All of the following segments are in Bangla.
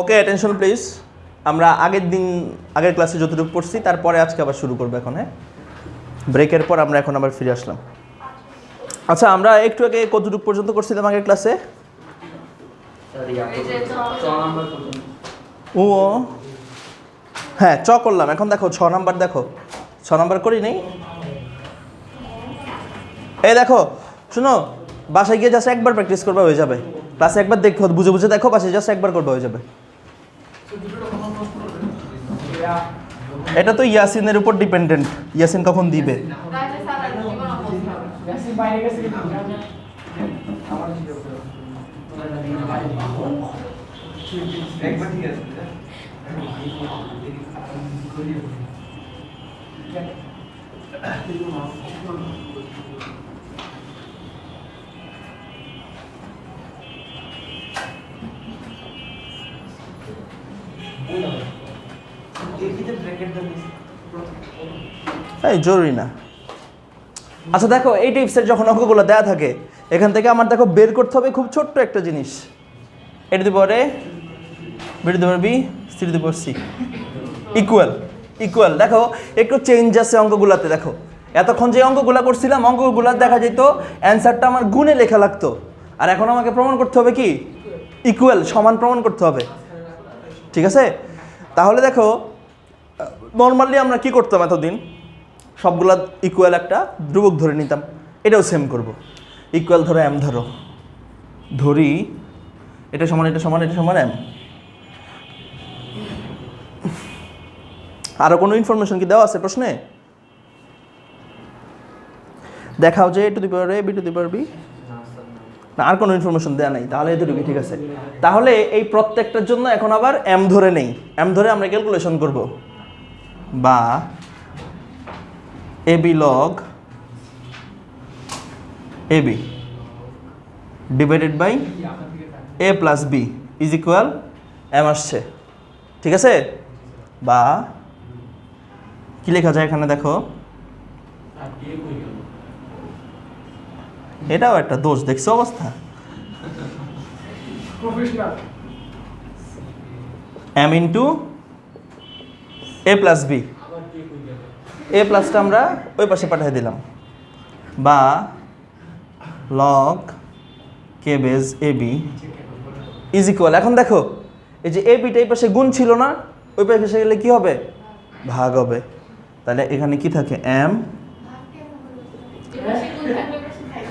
Okay, attention please. আমরা আগের ক্লাসে যতটুকু পড়ছি তারপরে আজকে আবার শুরু করবো এখন। হ্যাঁ, ব্রেকের পর আমরা এখন আবার ফিরে আসলাম। আচ্ছা, আমরা একটু আগে কতটুকু পর্যন্ত করছিলাম আগের ক্লাসে? ও হ্যাঁ, চ করলাম। এখন দেখো 6 নাম্বার, দেখো 6 নাম্বার করি নেই। এই দেখো, শুনো, বাসায় গিয়ে জাস্ট একবার প্র্যাকটিস করবে, হয়ে যাবে। ক্লাসে একবার দেখো, বুঝে বুঝে দেখো, বাসায় জাস্ট একবার করবে, হয়ে যাবে। এটা তো ইয়াসিনের উপর ডিপেন্ডেন্ট, ইয়াসিন কখন দিবে। এই জরুরি না। আচ্ছা দেখো, এই টিপসের যখন অঙ্কগুলো দেওয়া থাকে, এখান থেকে আমার দেখো বের করতে হবে খুব ছোট্ট একটা জিনিস। এটা দিব রে, বিট দিব বি, সি দিব সি, ইকুয়াল। ইকুয়াল দেখো একটু চেঞ্জ আছে অঙ্কগুলোতে। দেখো এতক্ষণ যে অঙ্কগুলো করছিলাম, অঙ্কগুলো দেখা যেত অ্যান্সারটা আমার গুণে লেখা লাগতো, আর এখন আমাকে প্রমাণ করতে হবে কি, ইকুয়াল, সমান প্রমাণ করতে হবে। ঠিক আছে? তাহলে দেখো নর্মালি আমরা কি করতাম, এতদিন সবগুলা ইকুয়াল একটা ধ্রুবক ধরে নিতাম। এটাও সেম করব। ইকুয়াল ধরো এম, ধরি এটা সমান এটা সমান এটা সমান এম। আরও কোনো ইনফরমেশন কি দেওয়া আছে প্রশ্নে? দেখাও যে A to the power A, B to the power B. না, আর কোনো ইনফরমেশন দেওয়া নাই, তাহলে এটুকু ঠিক আছে। তাহলে এই প্রত্যেকটার জন্য এখন আবার এম ধরে নেই। এম ধরে আমরা ক্যালকুলেশন করব, বা A B log A B divided by A plus B is equal M আসছে। ঠিক আছে? বা কি লেখা যায় এখানে দেখো, এটাও একটা দোষ, দেখছো অবস্থা। M into A plus B, A প্লাসটা আমরা ওই পাশে পাঠিয়ে দিলাম, বা log K base A B is equal. এখন দেখো এই যে এ বিটা এই পাশে গুণ ছিল না, ওই পাশে গেলে কি হবে, ভাগ হবে। তাহলে এখানে কি থাকে, M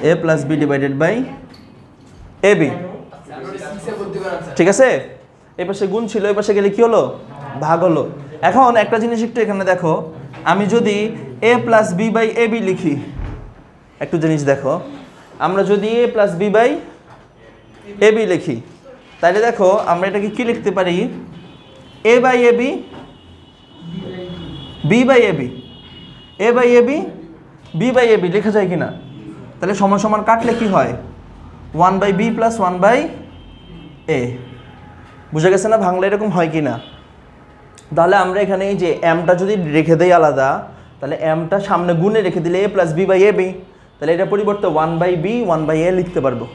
A plus B divided by A B. ঠিক আছে? এই পাশে গুণ ছিল, এই পাশে গেলে কি হলো, ভাগ হলো। এখন একটা জিনিস একটু এখানে দেখো, আমি যদি A plus B by A B লিখি, একটু জিনিস দেখো, আমরা যদি A plus B by A B লিখি, তাহলে দেখো আমরা এটাকে কি লিখতে পারি, A by A B, B by A B, A by A B, B by A B লেখা যায় কি না? তাহলে সমান সমান কাটলে কি হয়, 1 বাই বি প্লাস 1 বাই এ। বুঝা গেছে না ভাঙলে এরকম হয় কি না? তাহলে আমরা এখানে এই যে এমটা যদি রেখে দেই আলাদা, তাহলে এমটা সামনে গুণে রেখে দিলে A plus B by A B, তাহলে এটা পরিবর্তে 1 বাই বি 1 বাই এ লিখতে পারবো।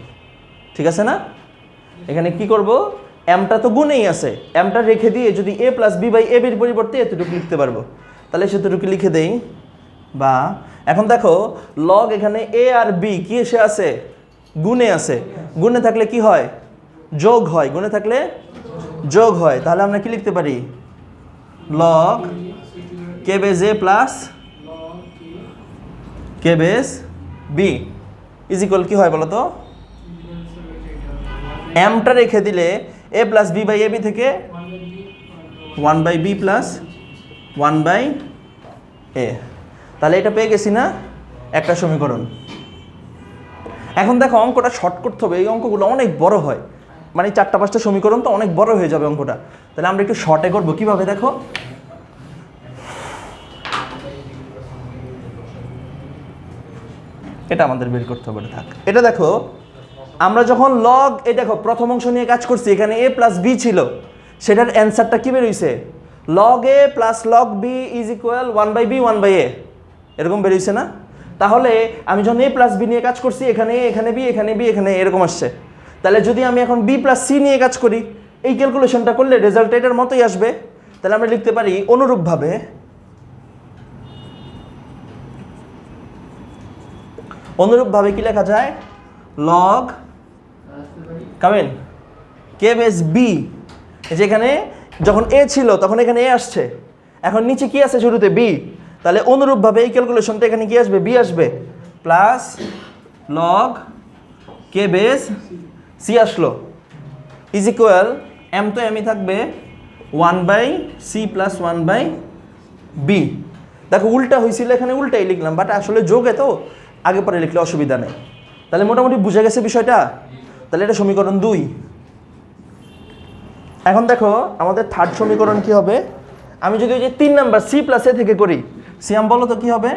ঠিক আছে না? এখানে কি করব, এমটা তো গুণেই আছে, এমটা রেখে দিয়ে যদি এ প্লাস বি বাই এ বির পরিবর্তে এতটুকু লিখতে পারবো। তাহলে সেতটুকু লিখে দেই। বা এখন দেখো লগ এখানে এ আর বি কি এসে আছে, গুণে আছে। গুণে থাকলে কি হয়, যোগ হয়। গুণে থাকলে যোগ হয়। তাহলে আমরা কি লিখতে পারি, log K base A plus কে বেজ বি ইজ ইকুয়াল কি হয় বলো তো, এমটা রেখে দিলে A plus B by A B থেকে 1 by B plus 1 by A. তাহলে এটা পেয়ে গেছি না একটা সমীকরণ। এখন দেখো অঙ্কটা শর্ট করতে হবে, এই অঙ্কগুলো অনেক বড় হয়, মানে 4-5টা সমীকরণ তো অনেক বড় হয়ে যাবে অঙ্কটা। তাহলে আমরা একটু শর্টে করবো। কিভাবে দেখো, এটা আমাদের বের করতে হবে। থাক, এটা দেখো আমরা যখন লগ, এই দেখো প্রথম অংশ নিয়ে কাজ করছি, এখানে এ প্লাস বি ছিল, সেটার অ্যান্সারটা কি বেরোইছে, log A plus log B is equal 1 by B 1 by A, এরকম বেরোইছে না? তাহলে আমি যখন এ প্লাস বি নিয়ে কাজ করছি, এখানে এখানে বি এখানে বি এখানে এরকম আসছে। তাহলে যদি আমি এখন বি প্লাস সি নিয়ে কাজ করি, এই ক্যালকুলেশনটা করলে রেজাল্ট এটার মতোই আসবে। তাহলে আমরা লিখতে পারি অনুরূপভাবে কি লেখা যায়, লগ কামেন কে বেস বি, যেখানে যখন এ ছিল তখন এখানে এ আসছে, এখন নিচে কি আছে শুরুতে বি, তাহলে অনুরূপভাবে এই ক্যালকুলেশনটা এখানে কি আসবে, বি আসবে, plus log K base C আসলো, ইজ ইকুয়াল এম তো এমই থাকবে 1/c প্লাস 1/b। দেখো উল্টা হয়েছিল, এখানে উল্টাই লিখলাম, বাট আসলে যোগে তো আগে পরে লিখলে অসুবিধা নেই। তাহলে মোটামুটি বুঝে গেছে বিষয়টা। তাহলে এটা সমীকরণ 2। এখন দেখো আমাদের থার্ড সমীকরণ কি হবে, আমি যদি ওই যে 3 নাম্বার সি প্লাস এ থেকে করি, সিয়াম বলো তো কি হবে,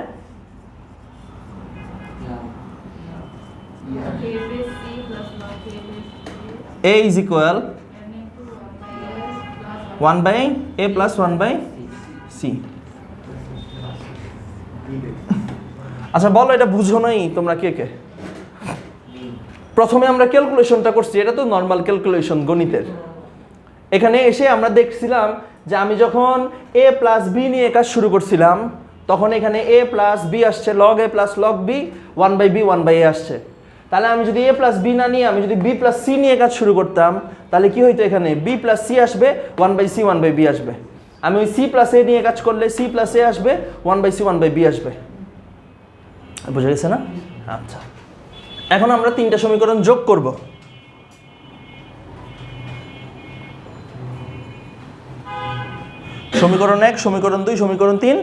a is equal 1/a plus 1/c। আচ্ছা বলো এটা বুঝো নাই তোমরা কে কে? প্রথমে আমরা ক্যালকুলেশনটা করছি, এটা তো নর্মাল ক্যালকুলেশন গণিতের। এখানে এসে আমরা দেখছিলাম যে আমি যখন a প্লাস বি নিয়ে কাজ শুরু করছিলাম তখন এখানে a প্লাস বি আসছে, log A plus log B 1/b 1/a আসছে। তাহলে আমি যদি a প্লাস বি না নিয়ে আমি যদি b প্লাস সি নিয়ে কাজ শুরু করতাম তাহলে কি হইতো, এখানে b প্লাস সি আসবে 1/c 1/b আসবে। আমি ওই c প্লাস এ নিয়ে কাজ করলে c প্লাস এ আসবে 1/c 1/b আসবে। বুঝে গেছে না? আচ্ছা, এখন আমরা 3টা সমীকরণ যোগ করব। সমীকরণ 1, সমীকরণ 2, সমীকরণ 3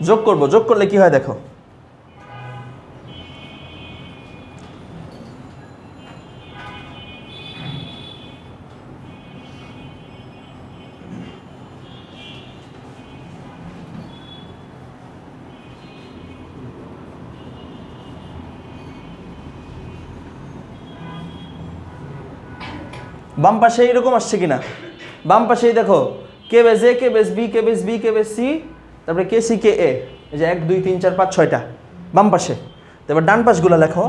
যোগ করব। যোগ করলে কি হয় দেখো, বাম পাশে এইরকম আসছে কিনা, বাম পাশেই দেখো কে বেস এ, কে বেস বি, কে বেস বি, কে বেস সি, তারপরে কে সি কে এ, এই যে 1 2 3 4 5 6টা বাম পাশে। তারপর ডান পাশগুলো লেখো,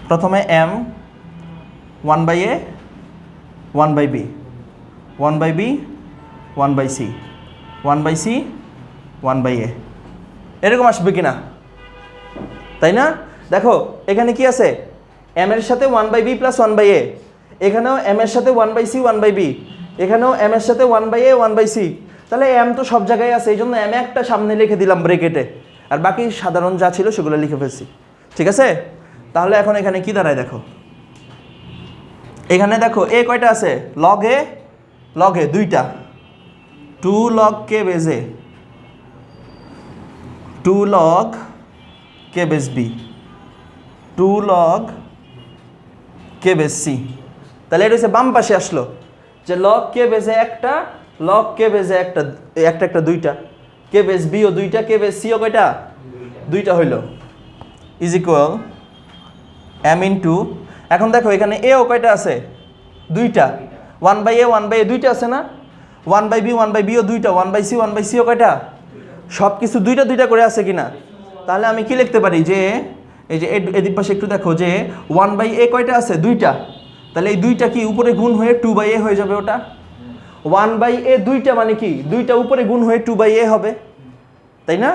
প্রথমে M 1/a 1/b 1/b 1/c 1/c 1/a, এরকম আসবে কিনা, তাই না? দেখো এখানে কি আছে, এম এর সাথে 1/b প্লাস 1/a, এখানেও এম এর সাথে 1/c 1/b, এখানেও এম এর সাথে 1/a 1/c। তাহলে এম তো সব জায়গায় আছে, এই জন্য এম একটা সামনে লিখে দিলাম ব্রেকেটে, আর বাকি সাধারণ যা ছিল সেগুলো লিখে ফেলছি। ঠিক আছে? তাহলে এখন এখানে কি দাঁড়ায় দেখো, এখানে দেখো এ কয়টা আছে, লগ এ 2টা, 2 লগ কে বেস এ, 2 log K base B, 2 log K base C. তাহলে এটা হচ্ছে বাম পাশে আসলো যে লগ কে বেসে একটা, লগ কে বেসে একটা, একটা 2টা, কে বেস বিও 2টা, কে বেস সিও কয়টা, 2টা হইল, ইজ ইকুয়াল এম ইনটু, এখন দেখো এখানে এও কয়টা আছে, 2টা, 1/a 1/a 2টা আছে না, 1/b 1/bও 2টা, 1/c 1/cও কয়টা, সব কিছু 2টা 2টা করে আছে কিনা। তাহলে আমি কি লিখতে পারি যে এই যে এদিক পাশে একটু দেখো যে 1/a কয়টা আছে, 2টা, তাহলে এই 2টা কি উপরে গুণ হয়ে 2/a হয়ে যাবে, ওটা 1/a 2টা মানে কি 2টা উপরে গুণ হয়ে 2/a হবে, তাই না?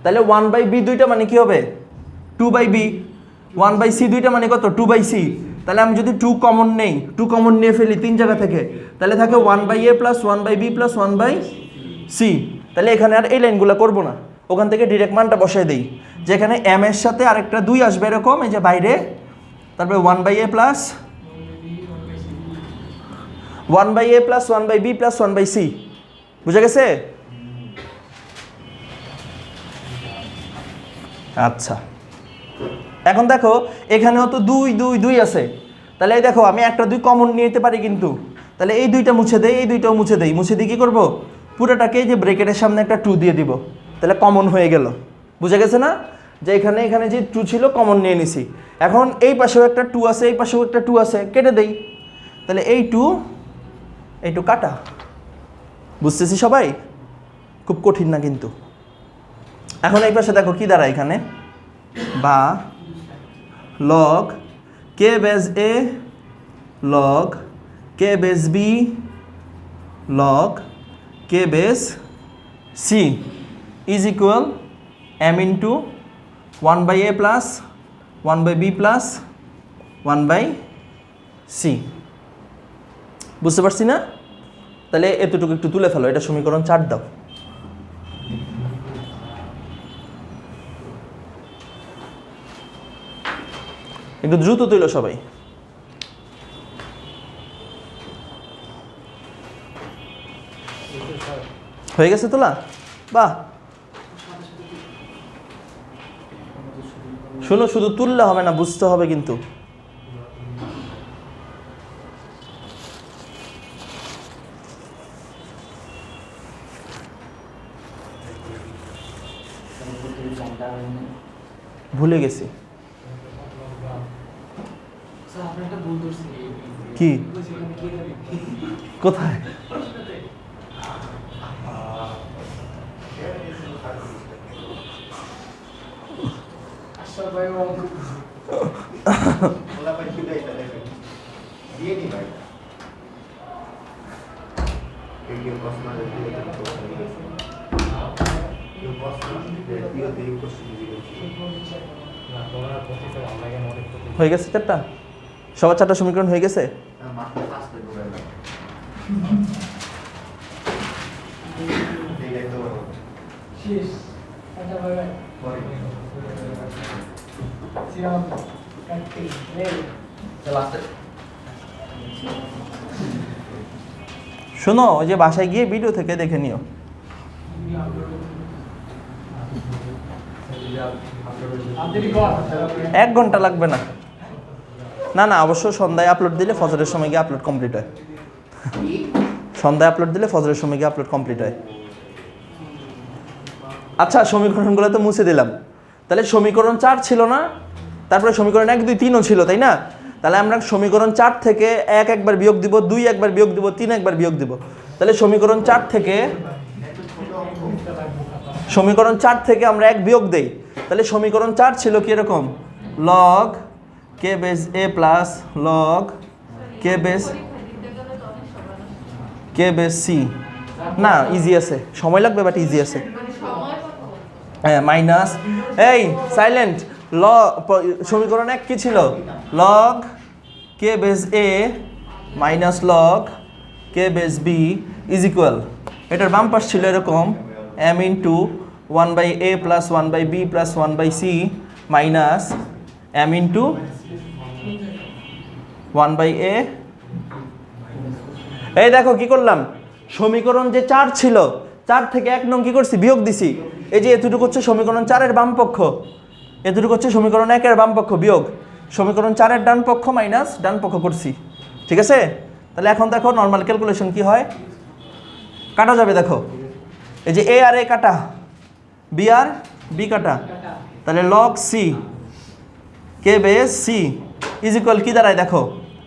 তাহলে 1/b 2টা মানে কি হবে, 2/b, 1/c 2টা মানে কত, 2/c। তাহলে আমি যদি 2 কমন নেই, 2 কমন নিয়ে ফেলি 3 জায়গা থেকে, তাহলে থাকে 1/a plus 1/b plus 1/c। তাহলে এখানে আর এই লাইনগুলো করবো না, ওখান থেকে ডিরেক্ট মানটা বসাই দেই, যেখানে এম এর সাথে আরেকটা 2 আসবে এরকম, এই যে বাইরে, তারপরে 1/a plus 1/a plus 1/b plus 1/c। বুঝা গেছে? আচ্ছা, এখন দেখো এখানেও তো 2 2 2 আছে, তাহলে এই দেখো আমি একটা 2 কমন নিয়ে নিতে পারি কিন্তু, তাহলে এই 2টা মুছে দেই, এই 2টাও মুছে দেই, মুছে দিয়ে কী করবো, পুরোটাকে যে ব্রেকেটের সামনে একটা 2 দিয়ে দিব, তাহলে কমন হয়ে গেল। বুঝা গেছে না, যে এখানে যে 2 ছিল কমন নিয়ে নিছি। এখন এই পাশেও একটা 2 আছে, এই পাশেও একটা 2 আছে, কেটে দেই, তাহলে এই 2 কাটা। বুঝতেছি সবাই? খুব কঠিন না কিন্তু। এখন এই পাশে দেখো কি দাঁড়ায়, এখানে বা log K base A log K base B log K base C is equal M into 1/a plus 1/b plus 1/c। বুঝতে পারছি না? তাহলে এতটুকু একটু তুলে ফেলো, এটা সমীকরণ 4 দাও। একটু দ্রুত তুলো সবাই। হয়ে গেছে তোলা? বাহ, শোনো, শুধু তুললে হবে না, বুঝতে হবে কিন্তু। ভুলে গেছি কি, কোথায়? হয়ে গেছে 4টা? সবার 4টা সমীকরণ হয়ে গেছে? শোনো, ওই যে বাসায় গিয়ে ভিডিও থেকে দেখে নিও। 1 ঘন্টা লাগবে না। না না, অবশ্য সন্ধ্যায় আপলোড দিলে ফজরের সময় গিয়ে আপলোড কমপ্লিট হয়। সন্ধ্যায় আপলোড দিলে ফজরের সময় গিয়ে আপলোড কমপ্লিট হয়। আচ্ছা, সমীকরণগুলো তো মুছে দিলাম। তাহলে সমীকরণ 4 ছিল না, তারপরে সমীকরণ 1 2 3ও ছিল, তাই না? তাহলে আমরা সমীকরণ 4 থেকে 1 একবার বিয়োগ দিব, 2 একবার বিয়োগ দিব, 3 একবার বিয়োগ দিব। তাহলে সমীকরণ 4 থেকে আমরা 1 বিয়োগ দেই। তাহলে সমীকরণ 4 ছিল কি এরকম, log K base a plus log K base c। না, ইজি আছে, সময় লাগবে বাট ইজি আছে। হ্যাঁ, মাইনাস, এই সাইলেন্ট, সমীকরণ 1 কি ছিল, log K base a minus log K base b is equal, এটার বাম পাশ ছিল এরকম m into 1/a plus 1/b plus 1/c minus m into 1/a। এই দেখো কি করলাম, সমীকরণ যে 4 ছিল, 4 থেকে 1 নং কি করছি, বিয়োগ দিছি। এই যে এতটুকু হচ্ছে সমীকরণ 4 এর বাম পক্ষ, এতটুকু হচ্ছে সমীকরণ 1 এর বাম পক্ষ, বিয়োগ সমীকরণ 4 এর ডান পক্ষ মাইনাস ডান পক্ষ করছি। ঠিক আছে? তাহলে এখন দেখো নর্মাল ক্যালকুলেশন কি হয়, কাটা যাবে। দেখো এই যে a আর a কাটা, b আর b কাটা, তাহলে log c K base c is equal কি দাঁড়ায়, দেখো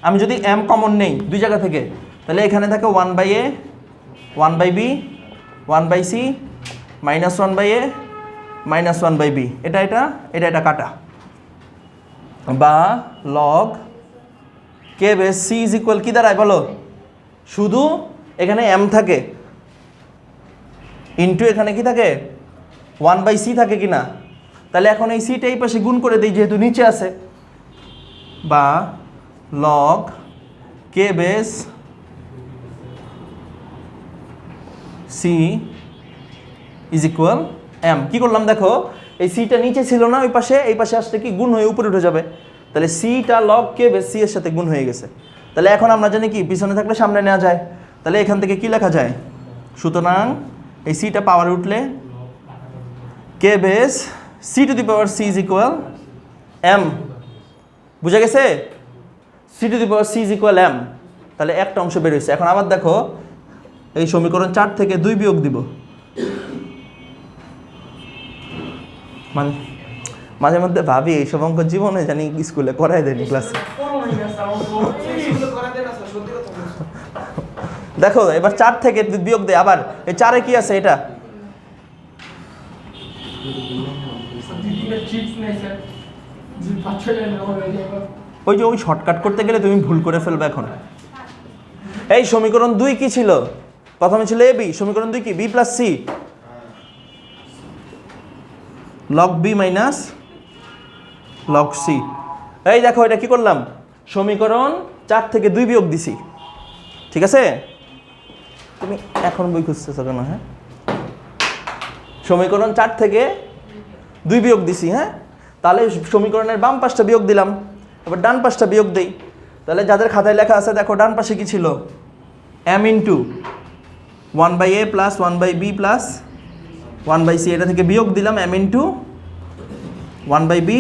আমি যদি m কমন নেই দুই জায়গা থেকে, তাহলে এখানে থাকে 1/a 1/b 1/c minus 1/a minus 1/b, এটা কাটা, বা log K base c is equal কি দাঁড়ায় বলো, শুধু এখানে m থাকে ইন্টু এখানে কি থাকে 1/c থাকে কিনা। তাহলে এখন এই সিটা এই পাশে গুণ করে দিই যেহেতু নিচে আছে, বা log K base c is equal m। কি করলাম দেখো, এই সিটা নিচে ছিল না, ওই পাশে, এই পাশে আসতে কি গুণ হয়ে উপরে উঠে যাবে। তাহলে সিটা লগ কে বেস c এর সাথে গুণ হয়ে গেছে। তাহলে এখন আমরা জানি কি পিছনে থাকলে সামনে নেওয়া যায়, তাহলে এখান থেকে কি লেখা যায়, সুতরাং এই সিটা পাওয়ার উঠলে কে base c to the power c is equal m। বুঝা গেছে? c to the power c is equal m। তাহলে একটা অংশ বের হয়েছে। এখন আবার দেখো এই সমীকরণ 4 থেকে 2 বিয়োগ দিব, মাঝে মধ্যে ভাবি এইসব অঙ্ক জীবনে জানি স্কুলে করাই দেয়নি ক্লাসে। দেখো এবার 4 থেকে বিয়োগ দেয়, আবার এই 4-এ কি আছে, এটা ওই যে ওই শর্টকাট করতে গেলে তুমি ভুল করে ফেলবে। এখন এই সমীকরণ 2 কি ছিল? প্রথমে ছিল ab, সমীকরণ 2 কি b plus c log b minus log c। এই দেখো এটা কি করলাম, সমীকরণ 4 থেকে 2 বিয়োগ দিছি, ঠিক আছে? তুমি এখন বই খুঁজতেছো কেন? হ্যাঁ, সমীকরণ 4 থেকে 2 বিয়োগ দিছি। হ্যাঁ, তাহলে সমীকরণের বাম পাশটা বিয়োগ দিলাম, এবার ডান পাশটা বিয়োগ দেই। তাহলে যাদের খাতায় লেখা আছে দেখো ডান পাশে কি ছিল, m into 1/a plus 1/b plus 1/c, এটা থেকে বিয়োগ দিলাম m into 1/b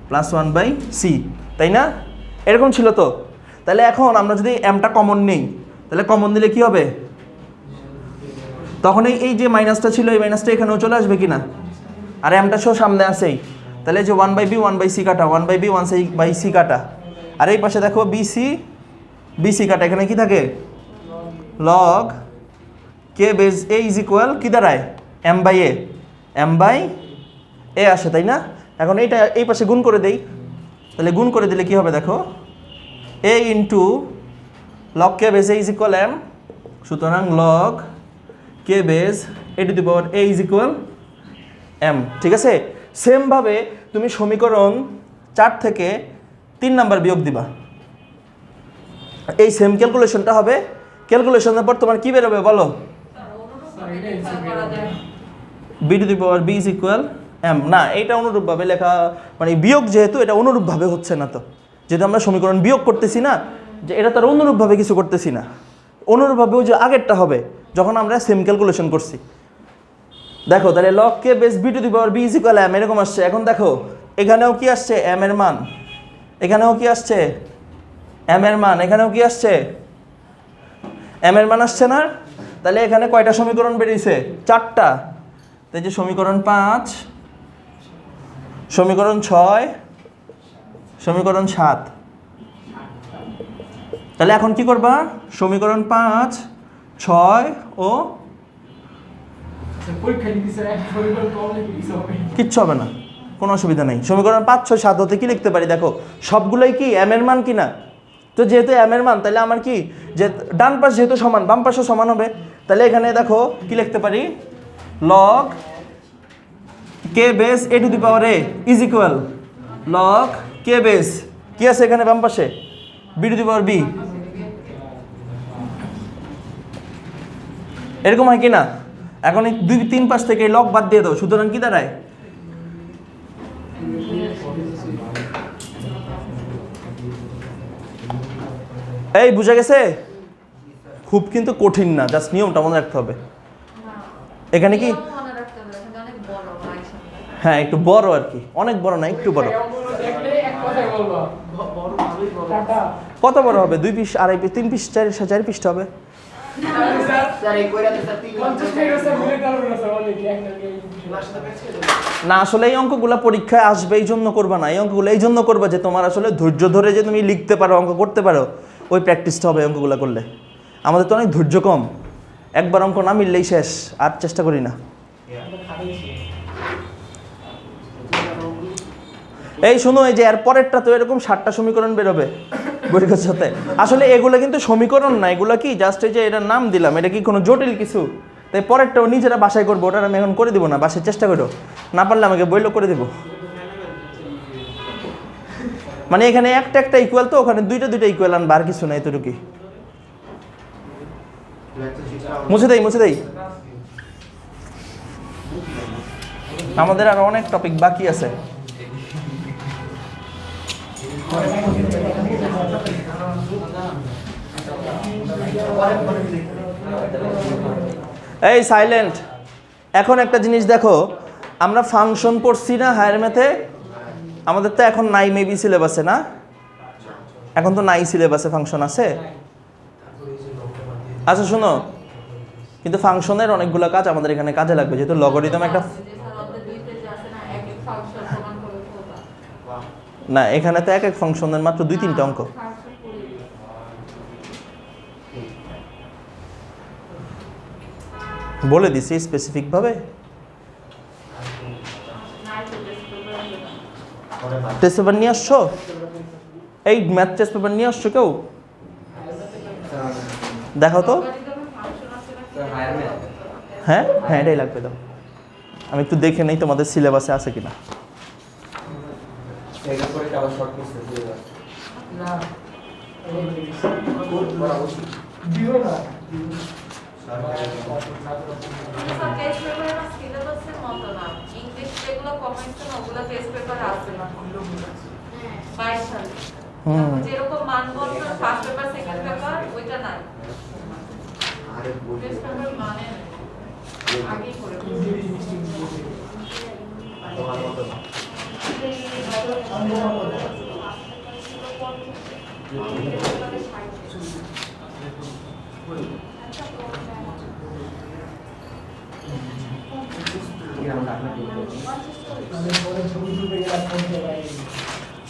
plus 1/c, তাই না? এরকম ছিল তো। তাহলে এখন আমরা যদি mটা কমন নেই, তাহলে কমন দিলে কি হবে, তখন এই যে মাইনাসটা ছিল এই মাইনাসটা এখানেও চলে আসবে কিনা, আর mটা সহ সামনে আসেই, তাহলে যে 1/b 1/c কাটা, 1/b 1/c কাটা, আর এই পাশে দেখো bc কাটা, এখানে কি থাকে, log k base a is equal কি দাঁড়ায়, m/a আসে, তাই না? এখন এইটা এই পাশে গুণ করে দেই, তাহলে গুণ করে দিলে কি হবে দেখো, a into log k base a is equal m, সুতরাং log k base a two the power a is equal m, ঠিক আছে? সেমভাবে তুমি সমীকরণ 4 থেকে 3 নাম্বার বিয়োগ দিবা, এই সেম ক্যালকুলেশনটা হবে। ক্যালকুলেশনের পর তোমার কি বেরোবে বলো, b two the power b is equal m। না, এইটা অনুরূপভাবে লেখা, মানে বিয়োগ যেহেতু এটা অনুরূপভাবে হচ্ছে না, তো যেহেতু আমরা সমীকরণ বিয়োগ করতেছি না, যে এটা তার অনুরূপভাবে কিছু করতেছি না, অনুরূপভাবে ওই যে আগেরটা হবে যখন আমরা সেম ক্যালকুলেশন করছি। দেখো তাহলে log k base b two the power b is equal m এরকম আসছে। এখন দেখো এখানেও কি আসছে, m এর মান, এখানেও কি আসছে m এর মান, এখানেও কি আসছে m এর মান আসছে না? তাহলে এখানে কয়টা সমীকরণ বেরিয়েছে, 4টা। তাই যে সমীকরণ 5, সমীকরণ 6, সমীকরণ 7। তাহলে এখন কি করবা, সমীকরণ 5, 6 ও কিচ্ছু হবে না, কোনো অসুবিধা নেই। সমীকরণ 5, 6, 7 হতে কি লিখতে পারি দেখো, সবগুলোই কি m এর মান কিনা, তো যেহেতু m এর মান তাহলে আমার কি, যে ডান পাশ যেহেতু সমান বাম পাশও সমান হবে, তাহলে এখানে দেখো কি লিখতে পারি, log k base a two the power a is equal log k base কি আছে এখানে বাম পাশে, b two the power b, এরকম হয় কি না? এখন এই 2-3 পাশ থেকে লগ বাদ দিয়ে দাও, সুতরাং কি দাঁড়ায়, এই বুঝা গেছে? খুব কিন্তু কঠিন না, জাস্ট নিয়মটা মনে রাখতে হবে। এখানে কি, হ্যাঁ একটু বড় আর কি, অনেক বড় না, একটু বড়। কত বড় হবে, 2 পিস, 2.5 পিস, 3 পিস, 4 পিসটা হবে। না আসলে এই অঙ্কগুলো পরীক্ষায় আসবে, এই জন্য করবা না, এই অঙ্কগুলো এই জন্য করবা যে তোমার আসলে ধৈর্য ধরে যে তুমি লিখতে পারো, অঙ্ক করতে পারো, ওই প্র্যাকটিসটা হবে অঙ্কগুলো করলে। আমাদের তো অনেক ধৈর্য কম, একবার অঙ্ক না মিললেই শেষ, আর চেষ্টা করি না। এই শোনো, এই যে এর পরেরটা তো এরকম 7টা সমীকরণ বেরোবে পরীক্ষার সাথে। আসলে এগুলো কিন্তু সমীকরণ না, এগুলো কি জাস্ট এই যে এটার নাম দিলাম, এটা কি কোনো জটিল কিছু? তাই পরেরটাও নিজেরা বাসায় করবো, ওটা আমি এখন করে দিব না, বাসায় চেষ্টা করো, না পারলে আমাকে বইলো করে দেবো। মানে এখানে একটা ইকুয়াল, তো ওখানে দুইটা ইকুয়াল আনবা, আর কিছু না, এতটুকুই। মুছে দেই, আমাদের আর অনেক টপিক বাকি আছে। এই সাইলেন্ট। এখন একটা জিনিস দেখো, আমরা ফাংশন পড়ছি না হায়ার ম্যাথে, আমাদের তো এখন নাই মেবি সিলেবাসে না, এখন তো নাই সিলেবাসে ফাংশন আছে। আচ্ছা শোনো, কিন্তু ফাংশনের অনেকগুলো কাজ আমাদের এখানে কাজে লাগবে, যেহেতু লগারিদম একটা, না এখানে তো এক ফাংশনের মাত্র 2-3টা অঙ্ক। বলে দিছি স্পেসিফিক ভাবে। টেস্ট পেপার নিয়ে আসছো, এই ম্যাথ টেস্ট পেপার নিয়ে আসছো কেউ? দেখো তো। হ্যাঁ হ্যাঁ, এটাই লাগবে। দাও, আমি একটু দেখে নেই তোমাদের সিলেবাসে আছে কিনা। যেরকম মানবন্ধন ফার্স্ট পেপার সেকেন্ড পেপার ওইটা নাই, টেস্ট পেপার মানে আগেই করে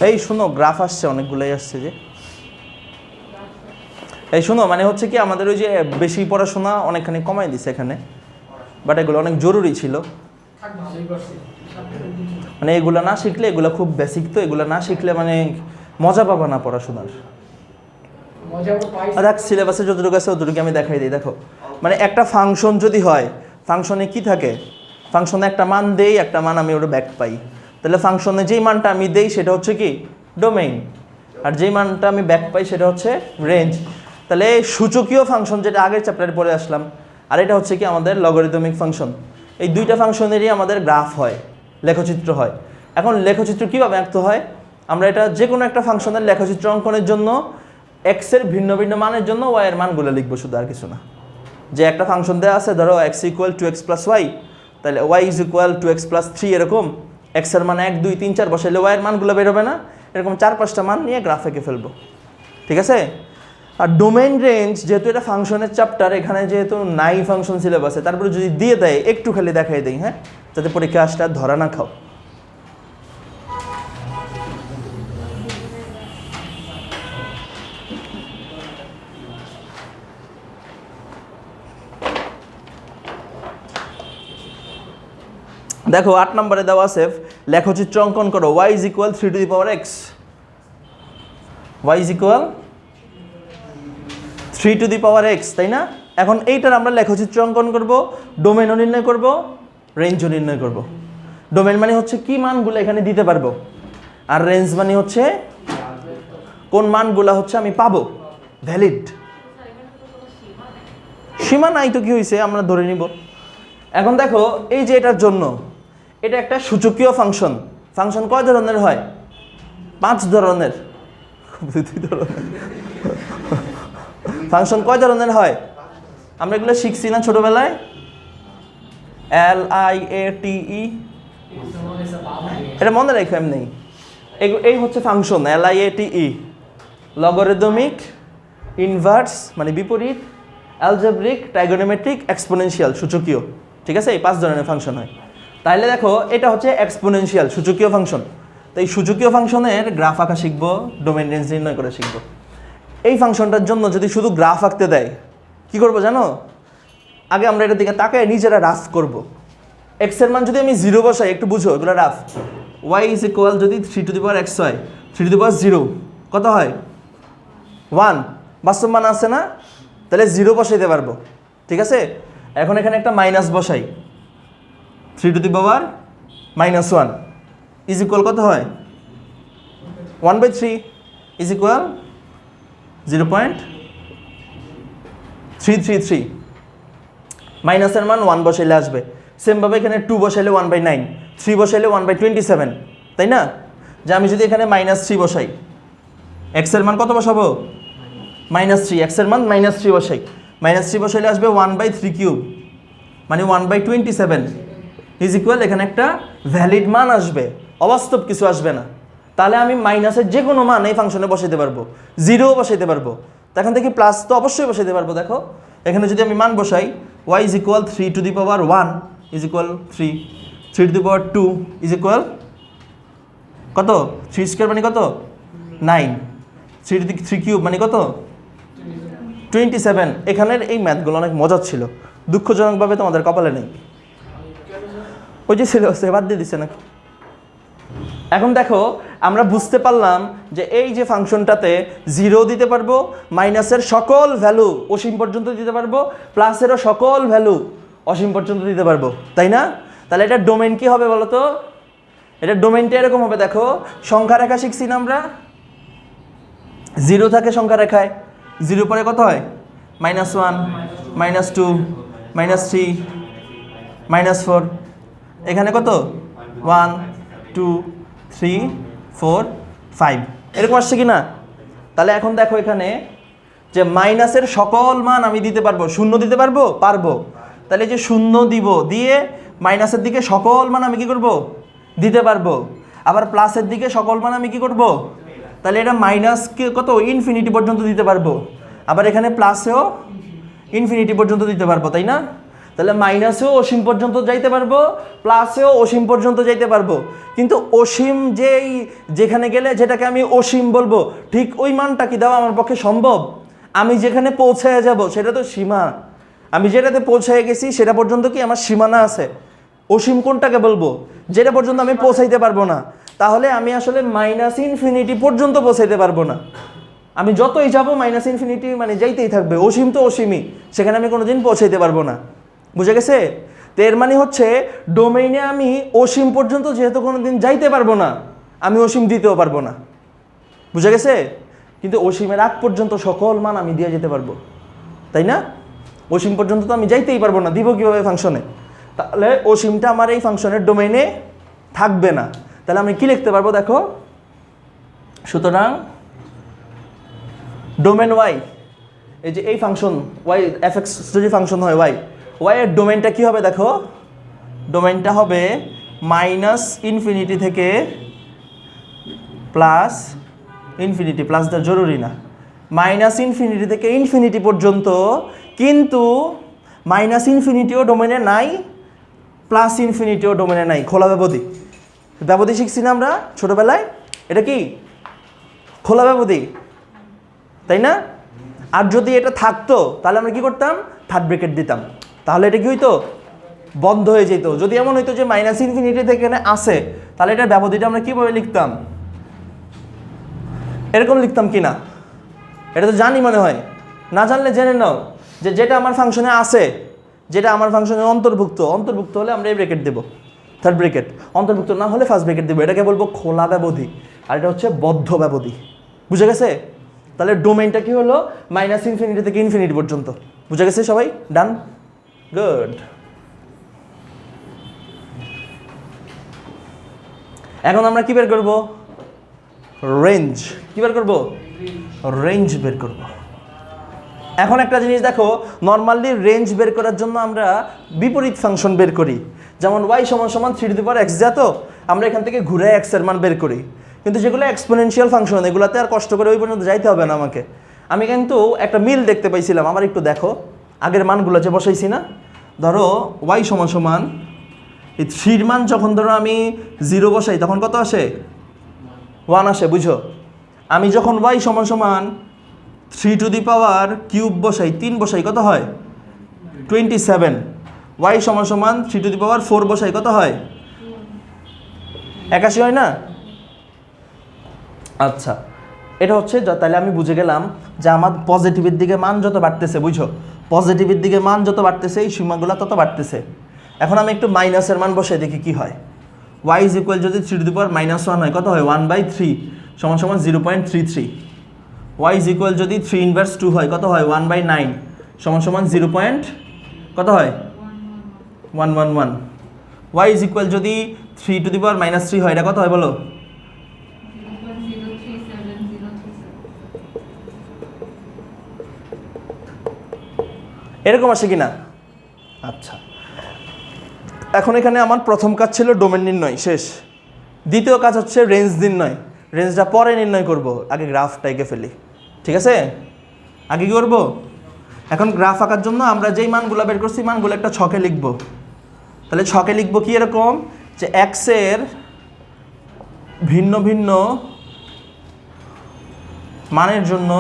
এই শুনো, গ্রাফ আসছে, অনেকগুলোই আসছে যে। এই শুনো, মানে হচ্ছে কি আমাদের ওই যে বেশি পড়াশোনা অনেকখানি কমাই দিছে এখানে, বাট এগুলো অনেক জরুরি ছিল। মানে এগুলো না শিখলে, এগুলো খুব বেসিক, তো এগুলো না শিখলে মানে মজা পাবা না পড়াশোনার। দেখ সিলেবাসে যতটুকু আছে ততটুকু আমি দেখাই দিই। দেখো, মানে একটা ফাংশন যদি হয়, ফাংশনে কি থাকে, ফাংশনে একটা মান দেই, একটা মান আমি ওটা ব্যাক পাই। তাহলে ফাংশনে যেই মানটা আমি দেই সেটা হচ্ছে কি ডোমেইন, আর যেই মানটা আমি ব্যাক পাই সেটা হচ্ছে রেঞ্জ। তাহলে সূচকীয় ফাংশন যেটা আগের চ্যাপ্টারে পড়ে আসলাম, আর এটা হচ্ছে কি আমাদের লগারিদমিক ফাংশন। এই দুইটা ফাংশনেরই আমাদের গ্রাফ হয়, লেখচিত্র হয়। এখন লেখচিত্র কীভাবে আঁকতে হয়, আমরা এটা যে কোনো একটা ফাংশনের লেখচিত্র অঙ্কনের জন্য এক্সের ভিন্ন ভিন্ন মানের জন্য ওয়াইয়ের মানগুলো লিখবো, শুধু আর কিছু না। যে একটা ফাংশন দেওয়া আছে, ধরো X equal to X plus Y, তাহলে Y is equal to X plus 3, এরকম এক্সের মান 1 2 3 4 বসাইলে ওয়াইয়ের মানগুলো বেরোবে না, এরকম 4-5টা মান নিয়ে গ্রাফ এঁকে ফেলবো, ঠিক আছে। আর ডোমেইন রেঞ্জ, যেহেতু এটা ফাংশনের চ্যাপ্টার, এখানে যেহেতু নাই ফাংশন সিলেবাসে, তারপরে যদি দিয়ে দেয় একটু খালি দেখাই দেই, হ্যাঁ, যাতে পরীক্ষা আসটা ধরা না খাও। দেখো 8 নম্বরে দেওয়া আছে, লেখচিত্র অঙ্কন করো y is equal 3 two the power x, y is equal 3 two the power x, তাই না? এখন এইটার আমরা লেখচিত্র অঙ্কন করব, ডোমেইনও নির্ণয় করব, রেঞ্জও নির্ণয় করব। ডোমেইন মানে হচ্ছে কি মানগুলো এখানে দিতে পারবো, আর রেঞ্জ মানে হচ্ছে কোন মানগুলো হচ্ছে আমি পাবো, ভ্যালিড। সীমা নাই তো কি হয়েছে, আমরা ধরে নিব। এখন দেখো, এই যে এটার জন্য, এটা একটা সূচকীয় ফাংশন। ফাংশন কয় ধরনের হয়? 5 ধরনের। ফাংশন কয় ধরনের হয় আমরা এগুলো শিখছি না ছোটবেলায়? LIATE, এটা মনে রাখো এমনি। এই হচ্ছে ফাংশন LIATE, লগারিদমিক, ইনভার্স মানে বিপরীত, অ্যালজেব্রিক, ট্রাইগোনোমেট্রিক, এক্সপোনেনশিয়াল, সূচকীয়, ঠিক আছে। এই 5 ধরনের ফাংশন হয়। তাহলে দেখো, এটা হচ্ছে এক্সপোনেনশিয়াল, সূচকীয় ফাংশন। তো এই সূচকীয় ফাংশনের গ্রাফ আঁকা শিখবো, ডোমেইন রেঞ্জ নির্ণয় করে শিখবো। এই ফাংশনটার জন্য যদি শুধু গ্রাফ আঁকতে দেয়, কি করব জানো? আগে আমরা এটার দিকে তাকায় নিজেরা রাফ করব। এক্সের মান যদি আমি 0 বসাই, একটু বুঝো এগুলো রাফ। ওয়াই ইজ ইকুয়াল যদি 3 টু দি পাওয়ার x হয়, 3 টু দি পাওয়ার 0 কত হয়? 1। বাস্তব মান আছে না? তাহলে 0 বসাইতে পারবো, ঠিক আছে। এখন এখানে একটা মাইনাস বসাই, 3 two the power -1 is equal কত হয়? 1/3 ইজ ইকুয়াল 0.333। মাইনাসের মান 1 বসাইলে আসবে। সেমভাবে এখানে 2 বসাইলে 1/9, 3 বসাইলে 1/27, তাই না? যে আমি যদি এখানে -3 বসাই, এক্সের মান কত বসাবো? -3। এক্সের মান -3 বসাই, -3 বসাইলে আসবে 1/3³ মানে 1/27 ইজ ইকুয়াল, এখানে একটা ভ্যালিড মান আসবে, অবাস্তব কিছু আসবে না। তাহলে আমি মাইনাসের যে কোনো মান এই ফাংশনে বসাইতে পারবো, 0ও বসাইতে পারবো। তখন থেকে প্লাস তো অবশ্যই বসাইতে পারবো। দেখো এখানে যদি আমি মান বসাই, y is equal 3 two the power 1 is equal 3, 3 two the power 2 is equal কত? 3 স্কোয়ার মানে কত? 9, 3 টু দি 3³ মানে কত? 27। এখানের এই ম্যাথগুলো অনেক মজার ছিল, দুঃখজনকভাবে তোমাদের কপালে নেই। ওই যে সিলেবাসে বাদ দিয়ে দিচ্ছে নাকি? এখন দেখো আমরা বুঝতে পারলাম যে এই যে ফাংশনটাতে 0 দিতে পারবো, মাইনাসের সকল ভ্যালু অসীম পর্যন্ত দিতে পারবো, প্লাসেরও সকল ভ্যালু অসীম পর্যন্ত দিতে পারবো, তাই না? তাহলে এটার ডোমেইন কি হবে বলো তো? এটার ডোমেইনটা এরকম হবে, দেখো সংখ্যা রেখা শিখছি না আমরা, 0 থাকে সংখ্যা রেখায়, 0 পরে কত হয়? -1, -2, -3, -4, এখানে কত? 1, 2, 3, 4, 5, এরকম আসছে কি না? তাহলে এখন দেখো এখানে যে মাইনাসের সকল মান আমি দিতে পারবো, 0 দিতে পারবো? পারবো। তাহলে যে 0 দিব, দিয়ে মাইনাসের দিকে সকল মান আমি কি করব? দিতে পারবো। আবার প্লাসের দিকে সকল মান আমি কি করব? তাহলে এটা মাইনাসকে কত? ইনফিনিটি পর্যন্ত দিতে পারবো। আবার এখানে প্লাসেও ইনফিনিটি পর্যন্ত দিতে পারবো, তাই না? তাহলে মাইনাসেও অসীম পর্যন্ত যাইতে পারবো, প্লাসেও অসীম পর্যন্ত যাইতে পারবো। কিন্তু অসীম যেখানে গেলে যেটাকে আমি অসীম বলবো, ঠিক ওই মানটা কি দেওয়া আমার পক্ষে সম্ভব? আমি যেখানে পৌঁছায় যাব সেটা তো সীমা, আমি যেটাতে পৌঁছায় গেছি সেটা পর্যন্ত কি আমার সীমানা আছে? অসীম কোনটাকে বলবো? যেটা পর্যন্ত আমি পৌঁছাইতে পারবো না। তাহলে আমি আসলে -ইনফিনিটি পর্যন্ত পৌঁছাইতে পারবো না। আমি যতই যাব -ইনফিনিটি মানে যাইতেই থাকবে, অসীম তো অসীমই, সেখানে আমি কোনোদিন পৌঁছাইতে পারবো না। বুঝে গেছে? তো এর মানে হচ্ছে ডোমেইনে আমি অসীম পর্যন্ত যেহেতু কোনোদিন যাইতে পারবো না, আমি অসীম দিতেও পারবো না। বুঝে গেছে? কিন্তু অসীমের আগ পর্যন্ত সকল মান আমি দিয়ে যেতে পারবো, তাই না? অসীম পর্যন্ত তো আমি যাইতেই পারবো না, দিব কীভাবে ফাংশনে? তাহলে অসীমটা আমার এই ফাংশনের ডোমেইনে থাকবে না। তাহলে আমি কি লিখতে পারবো দেখো, সুতরাং ডোমেন ওয়াই, এই যে এই ফাংশন ওয়াই এফএক্স যদি ফাংশন হয় ওয়াই এর ডোমেইনটা কি হবে দেখো, ডোমেইনটা হবে -ইনফিনিটি থেকে +ইনফিনিটি, প্লাসটা জরুরি না, -ইনফিনিটি থেকে ইনফিনিটি পর্যন্ত, কিন্তু -ইনফিনিটিও ডোমেইনে নাই, +ইনফিনিটিও ডোমেইনে নাই, খোলা ব্যবধি শিখছি না আমরা ছোটবেলায়, এটা কি খোলা ব্যবধি, তাই না? আর যদি এটা থাকতো তাহলে আমরা কি করতাম? থার্ড ব্র্যাকেট দিতাম, তাহলে এটা কি হইতো? বন্ধ হয়ে যেত। যদি এমন হইতো যে -ইনফিনিটি থেকে এখানে আসে, তাহলে এটার ব্যবধিটা আমরা কীভাবে লিখতাম? এরকম লিখতাম কি না? এটা তো জানি মনে হয়, না জানলে জেনে নাও যে যেটা আমার ফাংশনে আছে, যেটা আমার ফাংশনে অন্তর্ভুক্ত হলে আমরা এই ব্র্যাকেট দেবো, থার্ড ব্র্যাকেট, অন্তর্ভুক্ত না হলে ফার্স্ট ব্র্যাকেট দেবো। এটাকে বলবো খোলা ব্যবধি, আর এটা হচ্ছে বদ্ধ ব্যবধি। বুঝে গেছে? তাহলে ডোমেইনটা কি হলো? -ইনফিনিটি থেকে ইনফিনিটি পর্যন্ত। বুঝে গেছে সবাই? ডান, গুড। এখন আমরা কি বের করব? রেঞ্জ। কি বের করব? রেঞ্জ বের করব। এখন একটা জিনিস দেখো, নর্মালি রেঞ্জ বের করার জন্য আমরা বিপরীত ফাংশন বের করি, যেমন y = 3x যা, তো আমরা এখান থেকে ঘুরে x এর মান বের করি। কিন্তু যেগুলো এক্সপোনেনশিয়াল ফাংশন, এগুলোতে আর কষ্ট করে ওই পর্যন্ত যাইতে হবে না আমাকে। আমি কিন্তু একটা মিল দেখতে পাইছিলাম, আমার একটু দেখো আগের মানগুলো যে বসাইছি না, ধরো y = এই 3 মান যখন ধরো আমি 0 বসাই তখন কত আসে? 1 আসে। বুঝো, আমি যখন y = 3³ বসাই, 3 বসাই, কত হয়? 27। y = 3⁴ বসাই, কত হয়? 81 হয় না? আচ্ছা, এটা হচ্ছে, তাহলে আমি বুঝে গেলাম যে আমার পজিটিভের দিকে মান যত বাড়তেছে, বুঝো, পজিটিভের দিকে মান যত বাড়তেছে এই সীমাগুলো তত বাড়তেছে। এখন আমি একটু মাইনাসের মান বসাই দেখি কি হয়। y যদি 3⁻1 হয়, কত হয়? 1/3 = 0.33। y যদি 3 ইনভার্স 2 হয়, কত হয়? 1/9 = 0. কত হয়? 111। y যদি 3⁻³ হয়, এটা কত হয় বলো? এরকম আসে কি না? আচ্ছা, এখন এখানে আমার প্রথম কাজ ছিল ডোমেন নির্ণয়, শেষ। দ্বিতীয় কাজ হচ্ছে রেঞ্জ নির্ণয়। রেঞ্জটা পরে নির্ণয় করব, আগে গ্রাফটা এঁকে ফেলি, ঠিক আছে? আগে কি করবো? এখন গ্রাফ আঁকার জন্য আমরা যেই মানগুলো বের করছি মানগুলো একটা ছকে লিখব। তাহলে ছকে লিখব কি এরকম, যে এক্সের ভিন্ন ভিন্ন মানের জন্য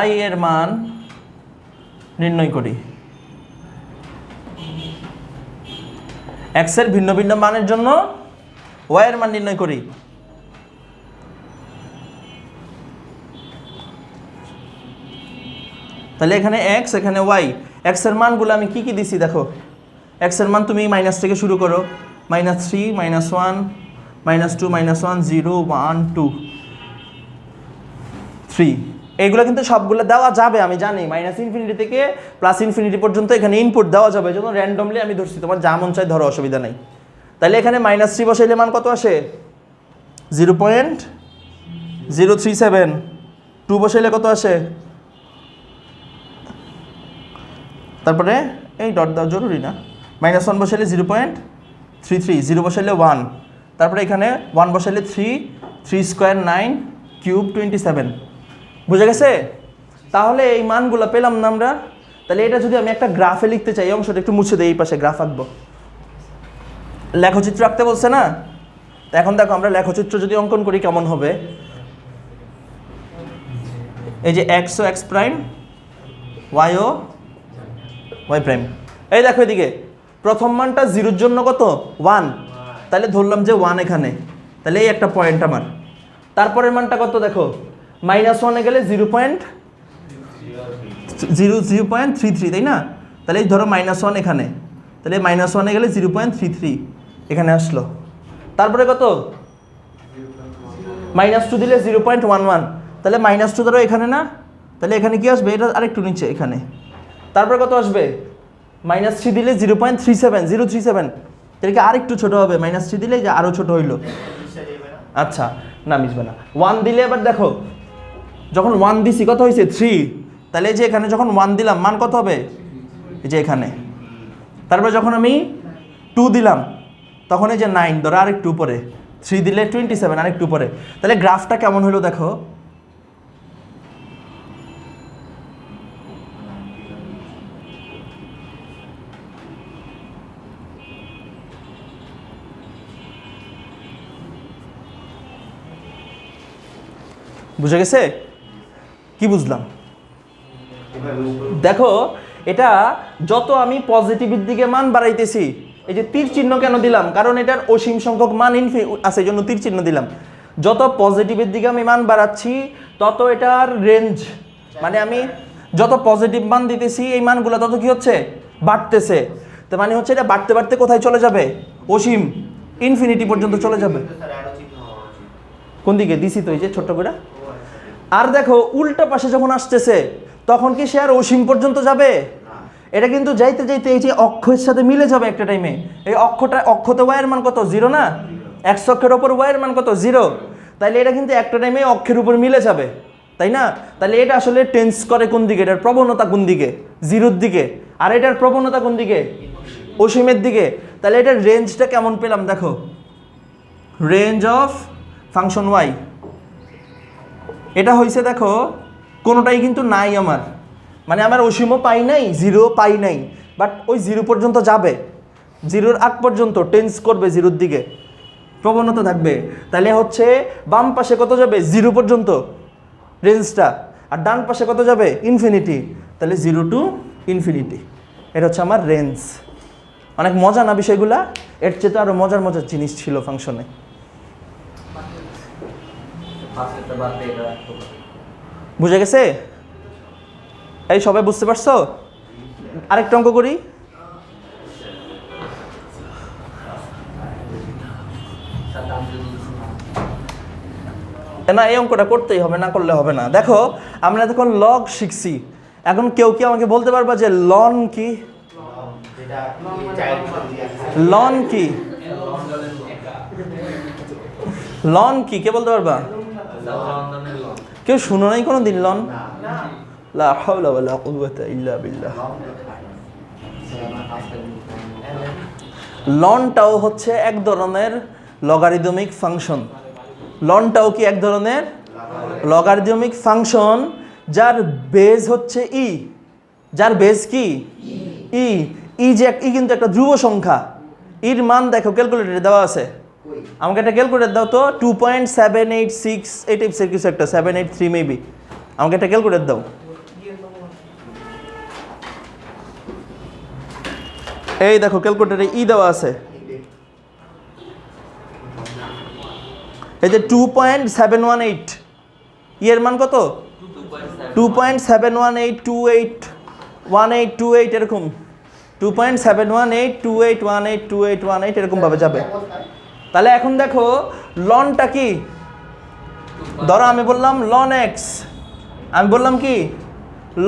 y এর মান নির্ণয় করি। এক্স এর ভিন্ন ভিন্ন মানের জন্য ওয়াই এর মান নির্ণয় করি। তাহলে এখানে এক্স, এখানে ওয়াই। এক্স এর মানগুলো আমি কি কি দিছি দেখো। এক্স এর মান তুমি মাইনাস থেকে শুরু করো, -3, -1, -2, -1, 0, 1, 2, 3। এইগুলো কিন্তু সবগুলো দেওয়া যাবে, আমি জানি। -ইনফিনিটি থেকে +ইনফিনিটি পর্যন্ত এখানে ইনপুট দেওয়া যাবে, যখন র্যান্ডমলি আমি ধরছি, তোমার যা মন চাই ধরো, অসুবিধা নাই। তাহলে এখানে -3 বসাইলে মান কত আসে? 0.037। 2 বসাইলে কত আসে? তারপরে এই ডট দেওয়া জরুরি না। -1 বসাইলে 0.33, 0 বসাইলে 1, তারপরে এখানে 1 বসাইলে 3, 3 স্কোয়ার 9, কিউব 27। বুঝে গেছে? তাহলে এই মানগুলো পেলাম না আমরা। তাহলে এটা যদি আমি একটা গ্রাফে লিখতে চাই, এই অংশটা একটু মুছে দিই, এই পাশে গ্রাফ আঁকবো। লেখচিত্র আঁকতে বলছে না? তো এখন দেখো আমরা লেখচিত্র যদি অঙ্কন করি কেমন হবে। এই যে এক্স ও এক্স প্রাইম, ওয়াই ও ওয়াই প্রাইম। এই দেখো এদিকে প্রথম মানটা 0-র জন্য কত? 1। তাহলে ধরলাম যে 1 এখানে, তাহলে এই একটা পয়েন্ট আমার। তারপরের মানটা কত দেখো, -1 এ গেলে 0.33, তাই না? তাহলে এই ধরো -1 এখানে, তাহলে -1 এ গেলে 0.33 এখানে আসলো। তারপরে কত? -2 দিলে 0.11, তাহলে -2 ধরো এখানে না, তাহলে এখানে কি আসবে? এটা আরেকটু নিচে এখানে। তারপরে কত আসবে? -3 দিলে 0.37, তাহলে কি আরেকটু ছোট হবে? -3 দিলে যে আরও ছোট হইলো। আচ্ছা, না মিশবে না। 1 দিলে এবার দেখো, যখন 1 দিছি কত হয়েছে? 3। তাহলে এই যে এখানে যখন 1 দিলাম মান কত হবে? এই যে এখানে। তারপরে যখন আমি 2 দিলাম তখন এই যে 9 ধরো আরেকটু উপরে, 3 দিলে 27 আরেকটু উপরে। তাহলে গ্রাফটা কেমন হলো দেখো। বুঝে গেছে? কি বুঝলাম দেখো, এটা যত আমি পজিটিভের দিকে মান বাড়াইতেছি, এই যে তীর চিহ্ন কেন দিলাম? কারণ এটার অসীম সংখ্যক মান আছে, এই জন্য তীর চিহ্ন দিলাম। যত পজিটিভের দিকে আমি মান বাড়াচ্ছি তত এটার রেঞ্জ, মানে আমি যত পজিটিভ মান দিতেছি এই মানগুলো তত কি হচ্ছে? বাড়তেছে। তো মানে হচ্ছে এটা বাড়তে বাড়তে কোথায় চলে যাবে? অসীম, ইনফিনিটি পর্যন্ত চলে যাবে। কোন দিকে দিছি তো এই যে ছোট্ট করে। আর দেখো উল্টা পাশে যখন আসতেছে তখন কি সে আর অসীম পর্যন্ত যাবে? এটা কিন্তু যাইতে যাইতে এই যে অক্ষের সাথে মিলে যাবে একটা টাইমে। এই অক্ষতে ওয়াইয়ের মান কত? 0 না? এক্স অক্ষের ওপর ওয়াইয়ের মান কত? 0। তাইলে এটা কিন্তু একটা টাইমে অক্ষের উপর মিলে যাবে, তাই না? তাহলে এটা আসলে টেন্স করে কোন দিকে? এটার প্রবণতা কোন দিকে? 0-র দিকে। আর এটার প্রবণতা কোন দিকে? অসীমের দিকে। তাহলে এটার রেঞ্জটা কেমন পেলাম দেখো। রেঞ্জ অফ ফাংশন ওয়াই এটা হয়েছে দেখো, কোনোটাই কিন্তু নাই আমার, মানে আমার অসীমও পাই নাই, 0 পাই নাই, বাট ওই 0 পর্যন্ত যাবে, 0-র আগ পর্যন্ত টেন্স করবে 0-র দিকে, প্রবণতা থাকবে। তাহলে হচ্ছে বাম পাশে কত যাবে? 0 পর্যন্ত রেঞ্জটা, আর ডান পাশে কত যাবে? ইনফিনিটি। তাহলে 0 টু ইনফিনিটি, এটা হচ্ছে আমার রেঞ্জ। অনেক মজা না বিষয়গুলা? এর চেয়ে তো আরও মজার মজার জিনিস ছিল ফাংশনে। বুঝে গেছে? এই সবাই বুঝতে পারছো? আরেকটা অঙ্ক করি। না, এই অঙ্কটা করতেই হবে, না করলে হবে না। দেখো আমরা এখন লগ শিখছি, এখন কেউ কি আমাকে বলতে পারবা যে লন কি? লন কি? লন কি কে বলতে পারবা? কেউ শুনো নাই কোনো দিন লন? লা হাওলা ওয়ালা কুওয়াতা ইল্লা বিল্লাহ। লনটাও হচ্ছে এক ধরনের লগারিদমিক ফাংশন। লনটাও কি এক ধরনের লগারিদমিক ফাংশন, যার বেজ হচ্ছে ই। যার বেজ কি? ই। ই যে ই কিন্তু একটা ধ্রুব সংখ্যা। ইর মান দেখো ক্যালকুলেটরে দেওয়া আছে, আমাকে একটা ক্যালকুলেটর দাও তো। 2.786 এই টাইপসের কিছু একটা, 783 মেবি। আমাকে একটা ক্যালকুলেটর দাও। এই দেখো ক্যালকুলেটরে ই দেওয়া আছে এই যে 2.718 এর মান কত? 2.718281828 এরকম 2.71828182818 এরকম ভাবে যাবে। তাহলে এখন দেখো লনটা কি, ধরো আমি বললাম লন এক্স, আমি বললাম কি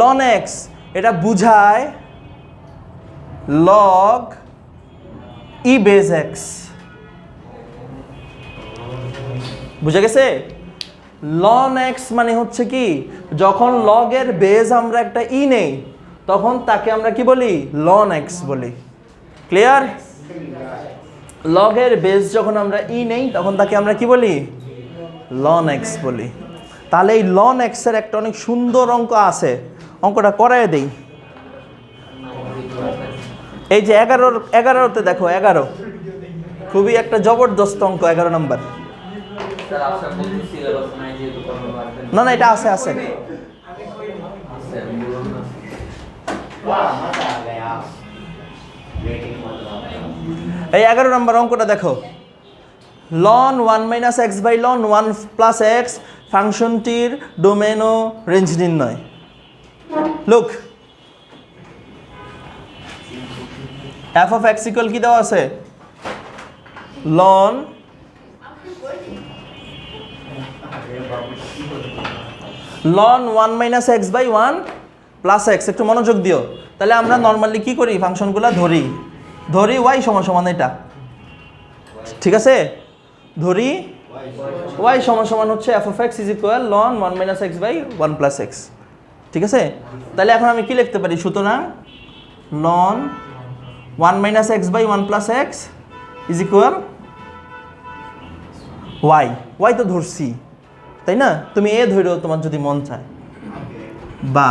লন এক্স, এটা বুঝায় লগ ই বেজ এক্স। বুঝা গেছে? লন এক্স মানে হচ্ছে কি, যখন লগের বেজ আমরা একটা ই নেই তখন তাকে আমরা কি বলি? লন এক্স বলি। ক্লিয়ার? লগের বেজ যখন আমরা ই নেই তখন তাকে আমরা কি বলি? লন এক্স বলি। তাহলে এই লন এক্সের একটা অনেক সুন্দর অঙ্ক আছে, অঙ্কটা করায় দেই। এই যে 11তে দেখো, 11 খুবই একটা জবরদস্ত অঙ্ক, 11 নম্বর। না না, এটা আছে আছে। এই 11 নম্বর অঙ্কটা দেখো, ln 1 minus X by ln 1 plus X ফাংশনটির ডোমেন ও রেঞ্জ নির্ণয়। Look, F of X equal কি দেওয়া আছে? Ln ln 1 minus X by 1 plus X. একটু মনোযোগ দিও। তাহলে আমরা নর্মালি কি করি? ফাংশনগুলো ধরি ওয়াই সমান সমান এটা, ঠিক আছে? ধরি ওয়াই সমান সমান হচ্ছে F of X is equal ln 1 minus X by 1 plus X, ঠিক আছে? তাহলে এখন আমি কি লিখতে পারি? সুতরাং ln 1 minus X by 1 plus X is equal Y তো ধরছি, তাই না? তুমি এ ধরো তোমার যদি মন চায়, বা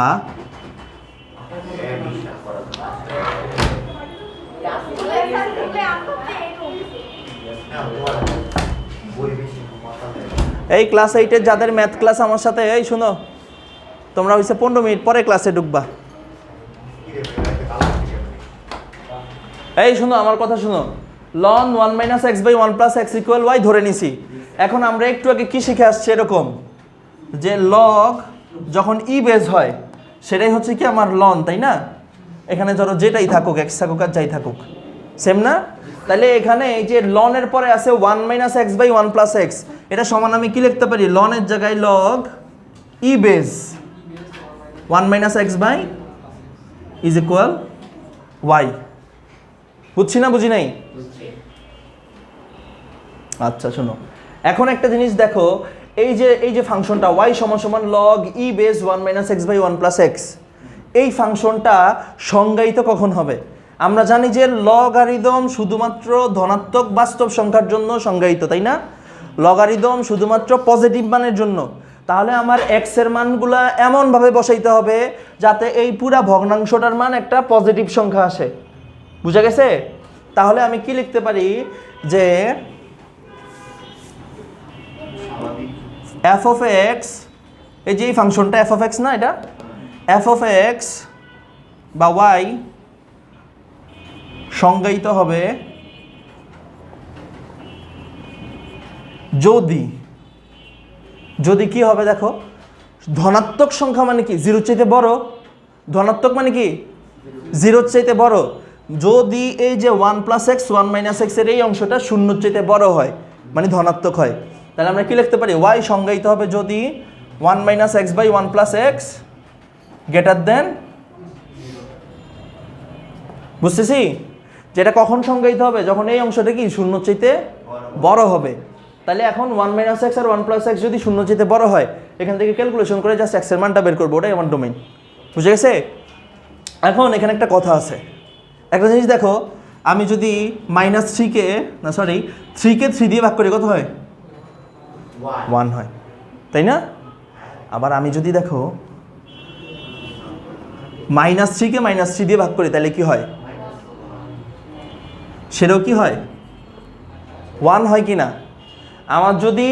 এই ক্লাস 8-এর যাদের ম্যাথ ক্লাস আমার সাথে, এই শুনো, তোমরা হইছে 15 মিনিট পরে ক্লাসে ঢুকবা। এই শুনো, আমার কথা শুনো। Ln 1 minus X by 1 plus X equal Y ধরে নিছি। এখন আমরা একটু আগে কি শিখে আসছি? এরকম যে লগ যখন ই বেজ হয় সেটাই হচ্ছে কি আমার লন, তাই না? এখানে ধরো যেটাই থাকুক, এক্স থাকুক আর যাই থাকুক, সেম না? তাহলে এখানে এই যে লনের পরে আছে 1 minus X by 1 plus X, এটা সমান আমি কি লিখতে পারি? লনের জায়গায় log E base 1 minus X by is equal Y. বুঝছি না বুঝি নাই? আচ্ছা শোনো, এখন একটা জিনিস দেখো, এই যে ফাংশনটা ওয়াই সমান সমান log E base 1 minus X by 1 plus X, এই ফাংশনটা সংজ্ঞায়িত কখন হবে? আমরা জানি যে লগারিদম শুধুমাত্র ধনাত্মক বাস্তব সংখ্যার জন্য সংজ্ঞায়িত, তাই না? লগারিদম শুধুমাত্র পজিটিভ মানের জন্য। তাহলে আমার এক্স এর মানগুলা এমনভাবে বসাইতে হবে যাতে এই পুরা ভগ্নাংশটার মান একটা পজিটিভ সংখ্যা আসে। বুঝা গেছে? তাহলে আমি কি লিখতে পারি? যে এফ অফ এক্স, এই যে এই ফাংশনটা এফ অফ এক্স না, এটা এফ অফ এক্স বা ওয়াই সংজ্ঞায়িত হবে যদি কি হবে দেখো, ধনাত্মক সংখ্যা মানে কি? জিরোর চাইতে বড়। ধনাত্মক মানে কি? জিরোর চাইতে বড়। যদি এই যে 1 প্লাস এক্স 1 মাইনাস এক্স এর এই অংশটা শূন্যর চাইতে বড় হয়, মানে ধনাত্মক হয়, তাহলে আমরা কি লিখতে পারি? ওয়াই সংজ্ঞায়িত হবে যদি 1 minus X by 1 plus X greater than, বুঝতেছি? যেটা কখন সংজ্ঞায়িত হবে? যখন এই অংশটা কি শূন্যর চাইতে বড় হবে। তাহলে এখন 1 মাইনাস এক্স আর 1 প্লাস এক্স যদি শূন্যর চাইতে বড় হয়, এখান থেকে ক্যালকুলেশন করে জাস্ট এক্স এর মানটা বের করবো, ওটাই আমার ডোমেইন। বুঝে গেছে? এখন এখানে একটা কথা আছে, একটা জিনিস দেখো, আমি যদি মাইনাস 3কে 3 দিয়ে ভাগ করি কত হয়? 1 হয়, তাই না? আবার আমি যদি দেখো মাইনাস 3কে -3 দিয়ে ভাগ করি, তাহলে কি হয়? সেটাও কি হয়? 1 হয় কি না? আমার যদি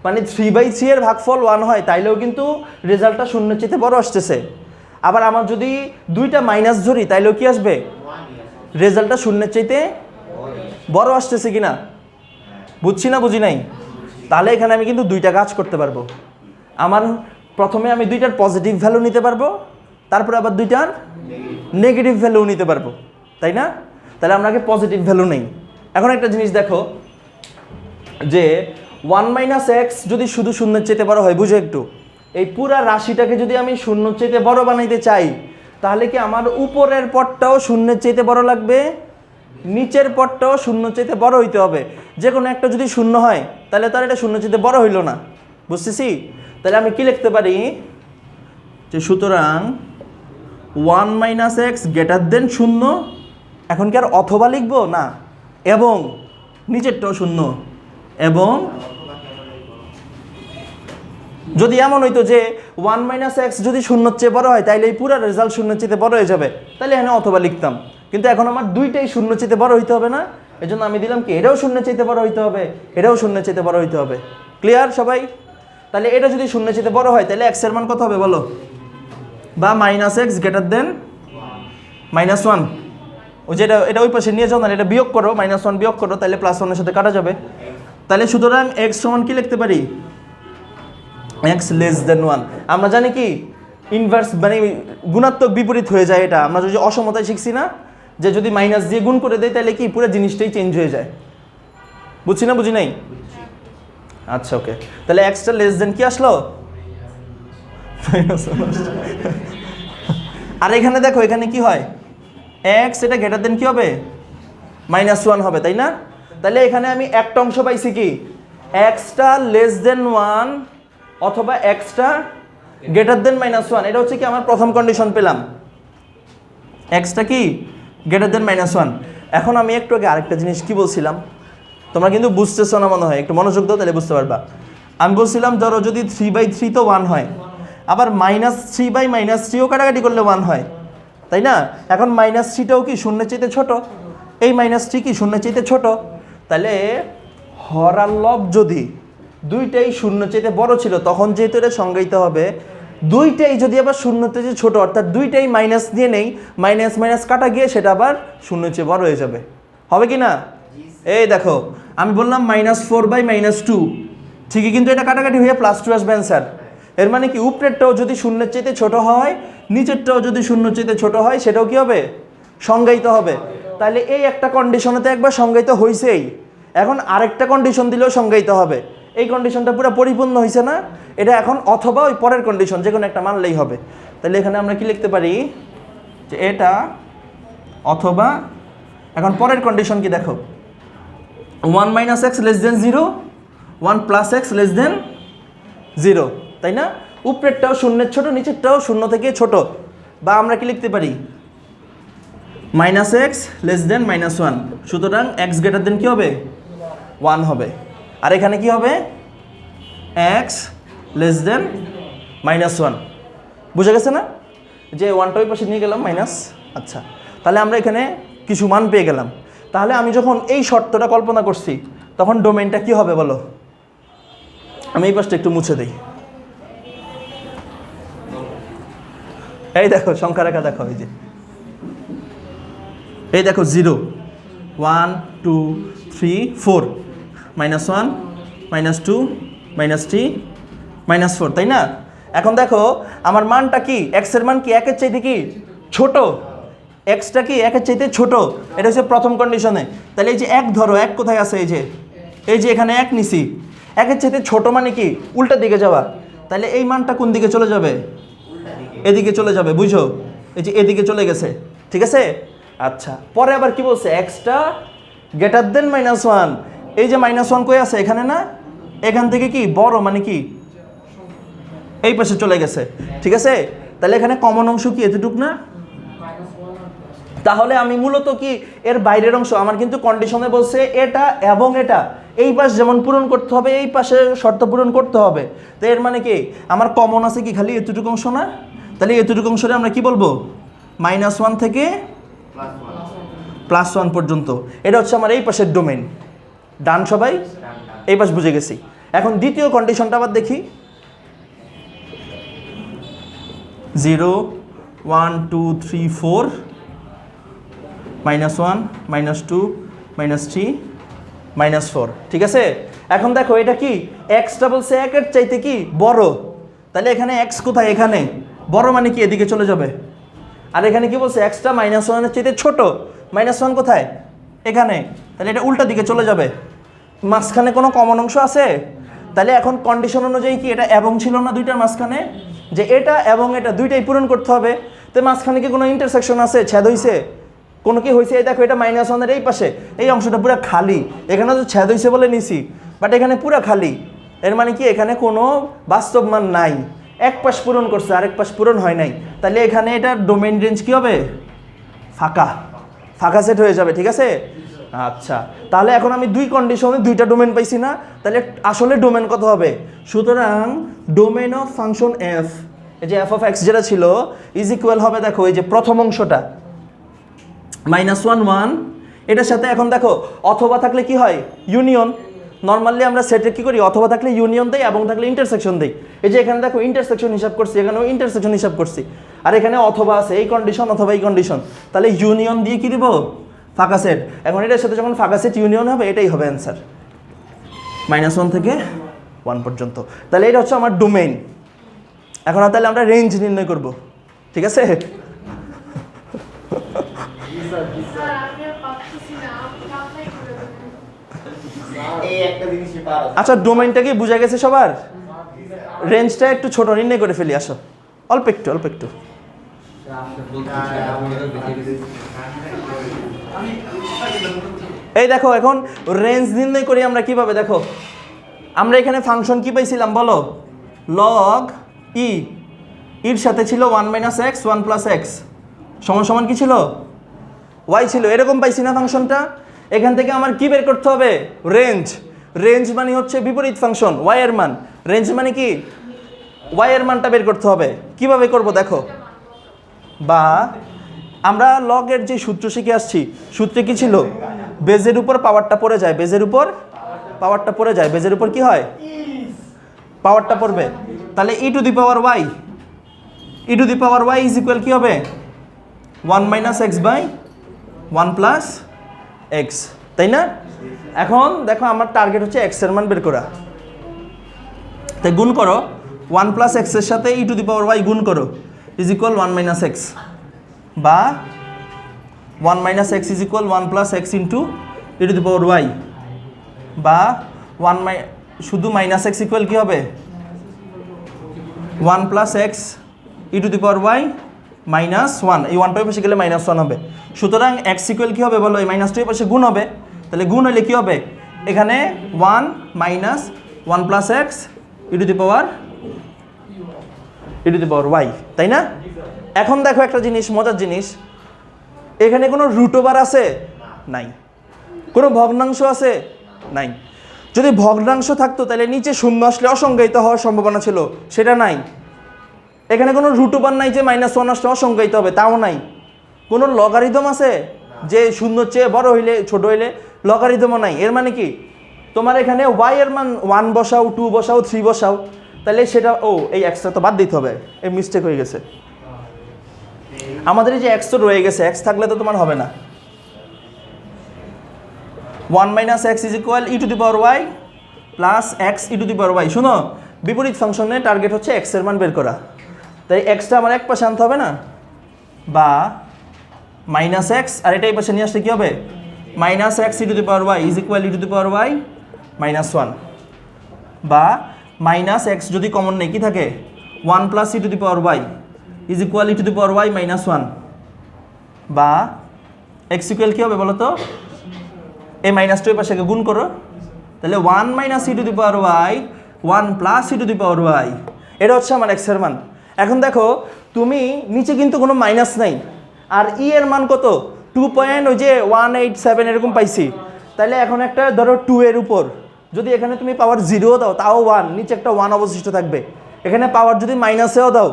মানে 3/3 এর ভাগফল 1 হয়, তাইলেও কিন্তু রেজাল্টটা শূন্যের চাইতে বড় আসতেছে। আবার আমার যদি দুইটা মাইনাস ধরি, তাইলেও কি আসবে? রেজাল্টটা শূন্যের চাইতে বড় আসতেছে কিনা? বুঝছি না বুঝি নাই? তাহলে এখানে আমি কিন্তু দুইটা কাজ করতে পারবো। আমার প্রথমে আমি দুইটার পজিটিভ ভ্যালু নিতে পারবো, তারপরে আবার দুইটার নেগেটিভ ভ্যালু নিতে পারবো, তাই না? তাহলে আমরা আগে পজিটিভ ভ্যালু নেই। এখন একটা জিনিস দেখো যে 1 - x যদি শুধু শূন্যের চাইতে বড় হয়, বুঝো একটু, এই পুরা রাশিটাকে যদি আমি শূন্যের চাইতে বড় বানাইতে চাই, তাহলে কি আমার উপরের পদটাও শূন্যের চাইতে বড় লাগবে, নিচের পদটাও শূন্যের চাইতে বড় হইতে হবে। যে কোনো একটা যদি শূন্য হয় তাহলে তার এটা শূন্যের চাইতে বড় হইল না, বুঝতেছি? তাহলে আমি কি লিখতে পারি যে সুতরাং 1 - x গ্রেটার দেন 0। এখন কি আর অথবা লিখবো না, এবং নিচেরটাও শূন্য, এবং যদি এমন হইতো যে 1 - x যদি শূন্যর চেয়ে বড় হয় তাইলে এই পুরো রেজাল্ট শূন্যের চেয়ে বড় হয়ে যাবে, তাহলে এখানে অথবা লিখতাম। কিন্তু এখন আমার দুইটাই শূন্য চেয়ে বড় হইতে হবে না, এজন্য আমি দিলাম কি এটাও শূন্য চেয়ে বড় হইতে হবে, এটাও শূন্য চেয়ে বড় হইতে হবে। ক্লিয়ার সবাই? তাহলে এটা যদি শূন্য চেয়ে বড় হয় তাহলে x এর মান কত হবে বলো? বা -x গ্রেটার দেন -1। ওই যেটা এটা ওই পাশে নিয়ে যাও না, এটা বিয়োগ করো, -1 বিয়োগ করো, তাহলে +1 এর সাথে কাটা যাবে। তাহলে সুতরাং x সমান কি লিখতে পারি? x < 1। আমরা জানি কি ইনভার্স মানে গুণাত্মক বিপরীত হয়ে যায়, এটা আমরা যদি অসমতায় শিখছি না, যে যদি মাইনাস দিয়ে গুণ করে দেয় তাহলে কি পুরো জিনিসটাই চেঞ্জ হয়ে যায়। বুঝছি না বুঝি নাই? আচ্ছা ওকে, তাহলে xটা < কি আসলো? আর এখানে দেখো এখানে কি হয়, x এটা গ্রেটার দেন কি হবে? -1 হবে, তাই না? তাহলে এখানে আমি একটা অংশ পাইছি কি xটা <1 অথবা xটা গ্রেটার দেন -1। এটা হচ্ছে কি আমার প্রথম কন্ডিশন পেলাম, xটা কি গ্রেটার দেন -1। এখন আমি একটু আগে আরেকটা জিনিস কি বলছিলাম, তোমরা কিন্তু বুঝতেছো না মনে হয়, একটু মনোযোগ দাও তাহলে বুঝতে পারবা। আমি বলছিলাম ধরো যদি 3/3 তো 1 হয়, আবার -3/-3ও কাটাকাটি করলে 1 হয়, তাই না? এখন -3টাও কি শূন্যের চাইতে ছোট, এই -3 কি শূন্যের চাইতে ছোট, তাহলে হর আর লব যদি দুইটাই শূন্যের চাইতে বড় ছিল, তখন যেহেতু এটা সংজ্ঞায়িত হবে দুইটাই যদি আবার শূন্যের চেয়ে ছোট, অর্থাৎ দুইটাই মাইনাস দিয়ে নেই, মাইনাস কাটা গিয়ে সেটা আবার শূন্যের চেয়ে বড় হয়ে যাবে, হবে কি না? এই দেখো আমি বললাম -4/-2, ঠিকই কিন্তু এটা কাটাকাটি হয়ে +2 আসবে অ্যান্সার। এর মানে কি উপরেরটাও যদি শূন্যের চাইতে ছোট হয়, নিচেরটাও যদি শূন্যের চাইতে ছোট হয়, সেটাও কি হবে? সংজ্ঞায়িত হবে। তাহলে এই একটা কন্ডিশনে তো একবার সংজ্ঞায়িত হয়েছেই, এখন আরেকটা কন্ডিশন দিলেও সংজ্ঞায়িত হবে। এই কন্ডিশনটা পুরো পরিপূর্ণ হয়েছে না? এটা এখন অথবা ওই পরের কন্ডিশন যে কোনো একটা মানলেই হবে। তাহলে এখানে আমরা কি লিখতে পারি যে এটা অথবা, এখন পরের কন্ডিশন কি দেখো, 1 - x < 0, 1 + x < 0, তাই না? উপরেরটাও শূন্যের ছোট, নিচেরটাও শূন্য থেকে ছোট। বা আমরা কি লিখতে পারি -x < -1, সুতরাং x গ্রেটার দেন কি হবে? 1 হবে। আর এখানে কি হবে? x < -1। বুঝে গেছে না যে 1টা ওই পাশে নিয়ে গেলাম মাইনাস। আচ্ছা, তাহলে আমরা এখানে কিছু মান পেয়ে গেলাম। তাহলে আমি যখন এই শর্তটা কল্পনা করছি তখন ডোমেইনটা কি হবে বলো? আমি এই পাশটা একটু মুছে দিই। এই দেখো সংখ্যা রেখা দেখো, এই দেখো 0, 1, 2, 3, 4, -1, -2, -3, -4, তাই না? এখন দেখো আমার মানটা কি, x এর মান কি 1-এর চাইতে কি ছোট, xটা কি 1-এর চাইতে ছোট, এটা হচ্ছে প্রথম কন্ডিশনে। তাহলে এই যে 1 ধরো, 1 কোথায় আছে? এই যে এখানে 1 নিছি, 1-এর চাইতে ছোট মানে কি উল্টা দিকে যাওয়া, তাহলে এই মানটা কোন দিকে চলে যাবে? এদিকে চলে যাবে, বুঝো? এই যে এদিকে চলে গেছে, ঠিক আছে? আচ্ছা, পরে আবার কি বলছে? xটা গ্রেটার দেন -1। এই যে -1 কই আছে? এখানে না? এখান থেকে কি বড় মানে কি এই পাশে চলে গেছে, ঠিক আছে? তাহলে এখানে কমন অংশ কি এতটুক না? তাহলে আমি মূলত কি এর বাইরের অংশ, আমার কিন্তু কন্ডিশনে বলছে এটা এবং এটা এই পাশ যেমন পূরণ করতে হবে, এই পাশে শর্ত পূরণ করতে হবে। তো এর মানে কি আমার কমন আছে কি খালি এতটুকু অংশ না? তাহলে এতটুকু অংশে আমরা কি বলবো? -1 থেকে +1 পর্যন্ত। এটা হচ্ছে আমার এই পাশের ডোমেইন। ডান সবাই? এই পাশ বুঝে গেছি। এখন দ্বিতীয় কন্ডিশনটা আবার দেখি। 0, 1, 2, 3, 4, -1, -2, -3, -4, ঠিক আছে? এখন দেখো এটা কি এক্সটা বলছে একের চাইতে কি বড়, তাহলে এখানে এক্স কোথায়, এখানে বড় মানে কি এদিকে চলে যাবে। আর এখানে কি বলছে এক্সটা -1 চাইতে ছোট, -1 কোথায়, এখানে, তাহলে এটা উল্টা দিকে চলে যাবে। মাঝখানে কোনো কমন অংশ আছে? তাহলে এখন কন্ডিশন অনুযায়ী কি এটা এবং ছিল না দুইটার মাঝখানে, যে এটা এবং এটা দুইটাই পূরণ করতে হবে। তো মাঝখানে কি কোনো ইন্টারসেকশন আছে, ছেদ হইছে, কোনো কি হয়েছে? এই দেখো এটা -1 এই পাশে এই অংশটা পুরো খালি, এখানে তো ছেদ হইছে বলে নিছি, বাট এখানে পুরো খালি। এর মানে কি এখানে কোনো বাস্তব মান নাই, এক পাশ পূরণ করছে আরেক পাশ পূরণ হয় নাই। তাহলে এখানে এটা ডোমেইন রেঞ্জ কি হবে? ফাঁকা, ফাঁকা সেট হয়ে যাবে, ঠিক আছে? আচ্ছা, তাহলে এখন আমি দুই কন্ডিশনে দুইটা ডোমেন পাইছি না, তাহলে আসলে ডোমেন কত হবে? সুতরাং ডোমেন অফ ফাংশন এফ, এই যে এফ অফ এক্স যেটা ছিল ইজ ইকুয়াল হবে, দেখো এই যে প্রথম অংশটা -1 1, এটার সাথে এখন দেখো অথবা থাকলে কি হয়? ইউনিয়ন। নর্মালি আমরা সেটে কি করি? অথবা থাকলে ইউনিয়ন দেই এবং থাকলে ইন্টারসেকশন দেই। এই যে এখানে দেখো ইন্টারসেকশন হিসাব করছি, এখানেও ইন্টারসেকশন হিসাব করছি, আর এখানে অথবা আছে, এই কন্ডিশন অথবা এই কন্ডিশন, তাহলে ইউনিয়ন দিয়ে কি দিব? ফাঁকা সেট। এখন এটার সাথে যখন ফাঁকা সেট ইউনিয়ন হবে, এটাই হবে অ্যান্সার, -1 থেকে 1 পর্যন্ত। তাহলে এটা হচ্ছে আমার ডোমেইন। এখন তাহলে আমরা রেঞ্জ নির্ণয় করব, ঠিক আছে? আচ্ছা, ডোমেইনটা কি বোঝা গেছে সবার? রেঞ্জটা একটু ছোট নির্ণয় করে ফেলি, আসো, অল্প একটু অল্প একটু। এই দেখো এখন রেঞ্জ নির্ণয় করি আমরা কিভাবে, দেখো আমরা এখানে ফাংশন কি পাইছিলাম বলো? লগ ই, এর সাথে ছিল 1 - x 1 + x সমান সমান কি ছিল? y ছিল, এরকম পাইছি না ফাংশনটা? এখান থেকে আমার কি বের করতে হবে? রেঞ্জ। রেঞ্জ মানে হচ্ছে বিপরীত ফাংশন y এর মান, রেঞ্জ মানে কি y এর মানটা বের করতে হবে। কিভাবে করব দেখো, বা আমরা লগের যে সূত্র শিখে আসছি, সূত্রে কি ছিল? বেজের উপর পাওয়ারটা পড়ে যায়, বেজের উপর পাওয়ারটা পড়ে যায়, বেজের উপর কি হয়? পাওয়ারটা পড়বে। তাহলে e two the power y, e two the power y is equal কি হবে? 1 - x / 1 + x, তাই না? এখন দেখো আমার টার্গেট হচ্ছে x এর মান বের করা, তাই গুণ করো 1 + x এর সাথে e two the power y গুণ করো, ইজ ইকুয়াল 1 - x, বা 1 - x is equal 1 + x into e two the power y, বা শুধু -x ইকুয়াল কি হবে? 1 + x e two the power y -1, এই 1টার পাশে গেলে -1 হবে। সুতরাং x ইকুয়াল কি হবে বলো? এই -2 এর পাশে গুণ হবে, তাহলে গুণ হলে কি হবে? এখানে 1 - 1 + x e two the power y, তাই না? এখন দেখো একটা জিনিস, মজার জিনিস, এখানে কোনো রুট ওভার আছে? নাই। কোনো ভগ্নাংশ আছে? নাই। যদি ভগ্নাংশ থাকতো তাহলে নিচে শূন্য আসলে অসংজ্ঞায়িত হওয়ার সম্ভাবনা ছিল, সেটা নাই। এখানে কোনো রুট ওভার নাই যে -1 আসলে অসংজ্ঞায়িত হবে, তাও নাই। কোনো লগারিদম আছে যে শূন্যর চেয়ে বড় হইলে ছোট হইলে? লগারিদমও নাই। এর মানে কি তোমার এখানে y এর মান 1 বসাও, 2 বসাও, 3 বসাও, তাহলে সেটা এই এক্সটা তো বাদ দিতে হবে, এই মিস্টেক হয়ে গেছে। আমাদের এই যে এক্স তো রয়ে গেছে, এক্স থাকলে তো তোমার হবে না। 1 - x is equal e two the power y plus x e two the power y। শুনো, বিপরীত ফাংশনে টার্গেট হচ্ছে x এর মান বের করা, তাই এক্সটা আমার এক পাশে আনতে হবে না, বা -x, আর এটা এই পাশে নিয়ে আসলে কি হবে? -x e two the power y is equal e two the power y -1, বা -x যদি কমন নেই কি থাকে? 1 + e two the power y is equal e two the power y -1, বা x ইকুয়াল কি হবে বলো তো? এই -2 এর পাশে গুণ করো, তাহলে 1 - e two the power y 1 + e two the power y, এটা হচ্ছে আমার x এর মান। এখন দেখো তুমি নিচে কিন্তু কোনো মাইনাস নাই, আর e এর মান কত? 2.187 এরকম পাইছি। তাহলে এখন একটা ধরো 2 এর উপর যদি এখানে তুমি পাওয়ার 0 দাও, তাও 1, নিচে একটা 1 অবশিষ্ট থাকবে। এখানে পাওয়ার যদি -এও দাও,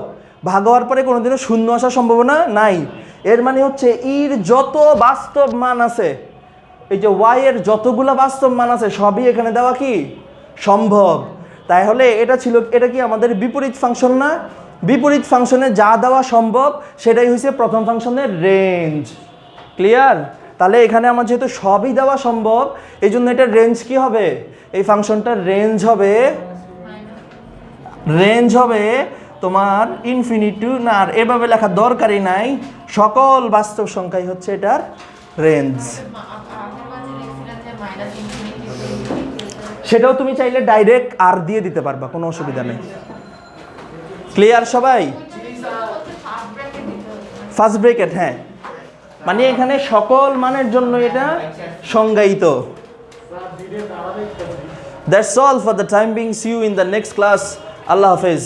ভাগ হওয়ার পরে কোনোদিনও শূন্য আসার সম্ভাবনা নাই। এর মানে হচ্ছে এর যত বাস্তব মান আছে, এই যে y এর যতগুলো বাস্তব মান আছে সবই এখানে দেওয়া কি সম্ভব। তাহলে এটা কি আমাদের বিপরীত ফাংশন না? বিপরীত ফাংশনে যা দেওয়া সম্ভব সেটাই হচ্ছে প্রথম ফাংশনের রেঞ্জ। ক্লিয়ার? তাহলে এখানে আমার যেহেতু সবই দেওয়া সম্ভব, এই জন্য এটার রেঞ্জ কি হবে? এই ফাংশনটার রেঞ্জ হবে তোমার ইনফিনিটি না, আর এভাবে লেখার দরকারই নাই, সকল বাস্তব সংখ্যাই হচ্ছে এটার রেঞ্জ। সেটাও তুমি চাইলে ডাইরেক্ট আর দিয়ে দিতে পারবা, কোনো অসুবিধা নেই। ক্লিয়ার সবাই? ফার্স্ট ব্র্যাকেট, হ্যাঁ, মানে এখানে সকল মানের জন্য এটা সংজ্ঞায়িত। That's all for the time being. See you in the next class. Allah Hafiz.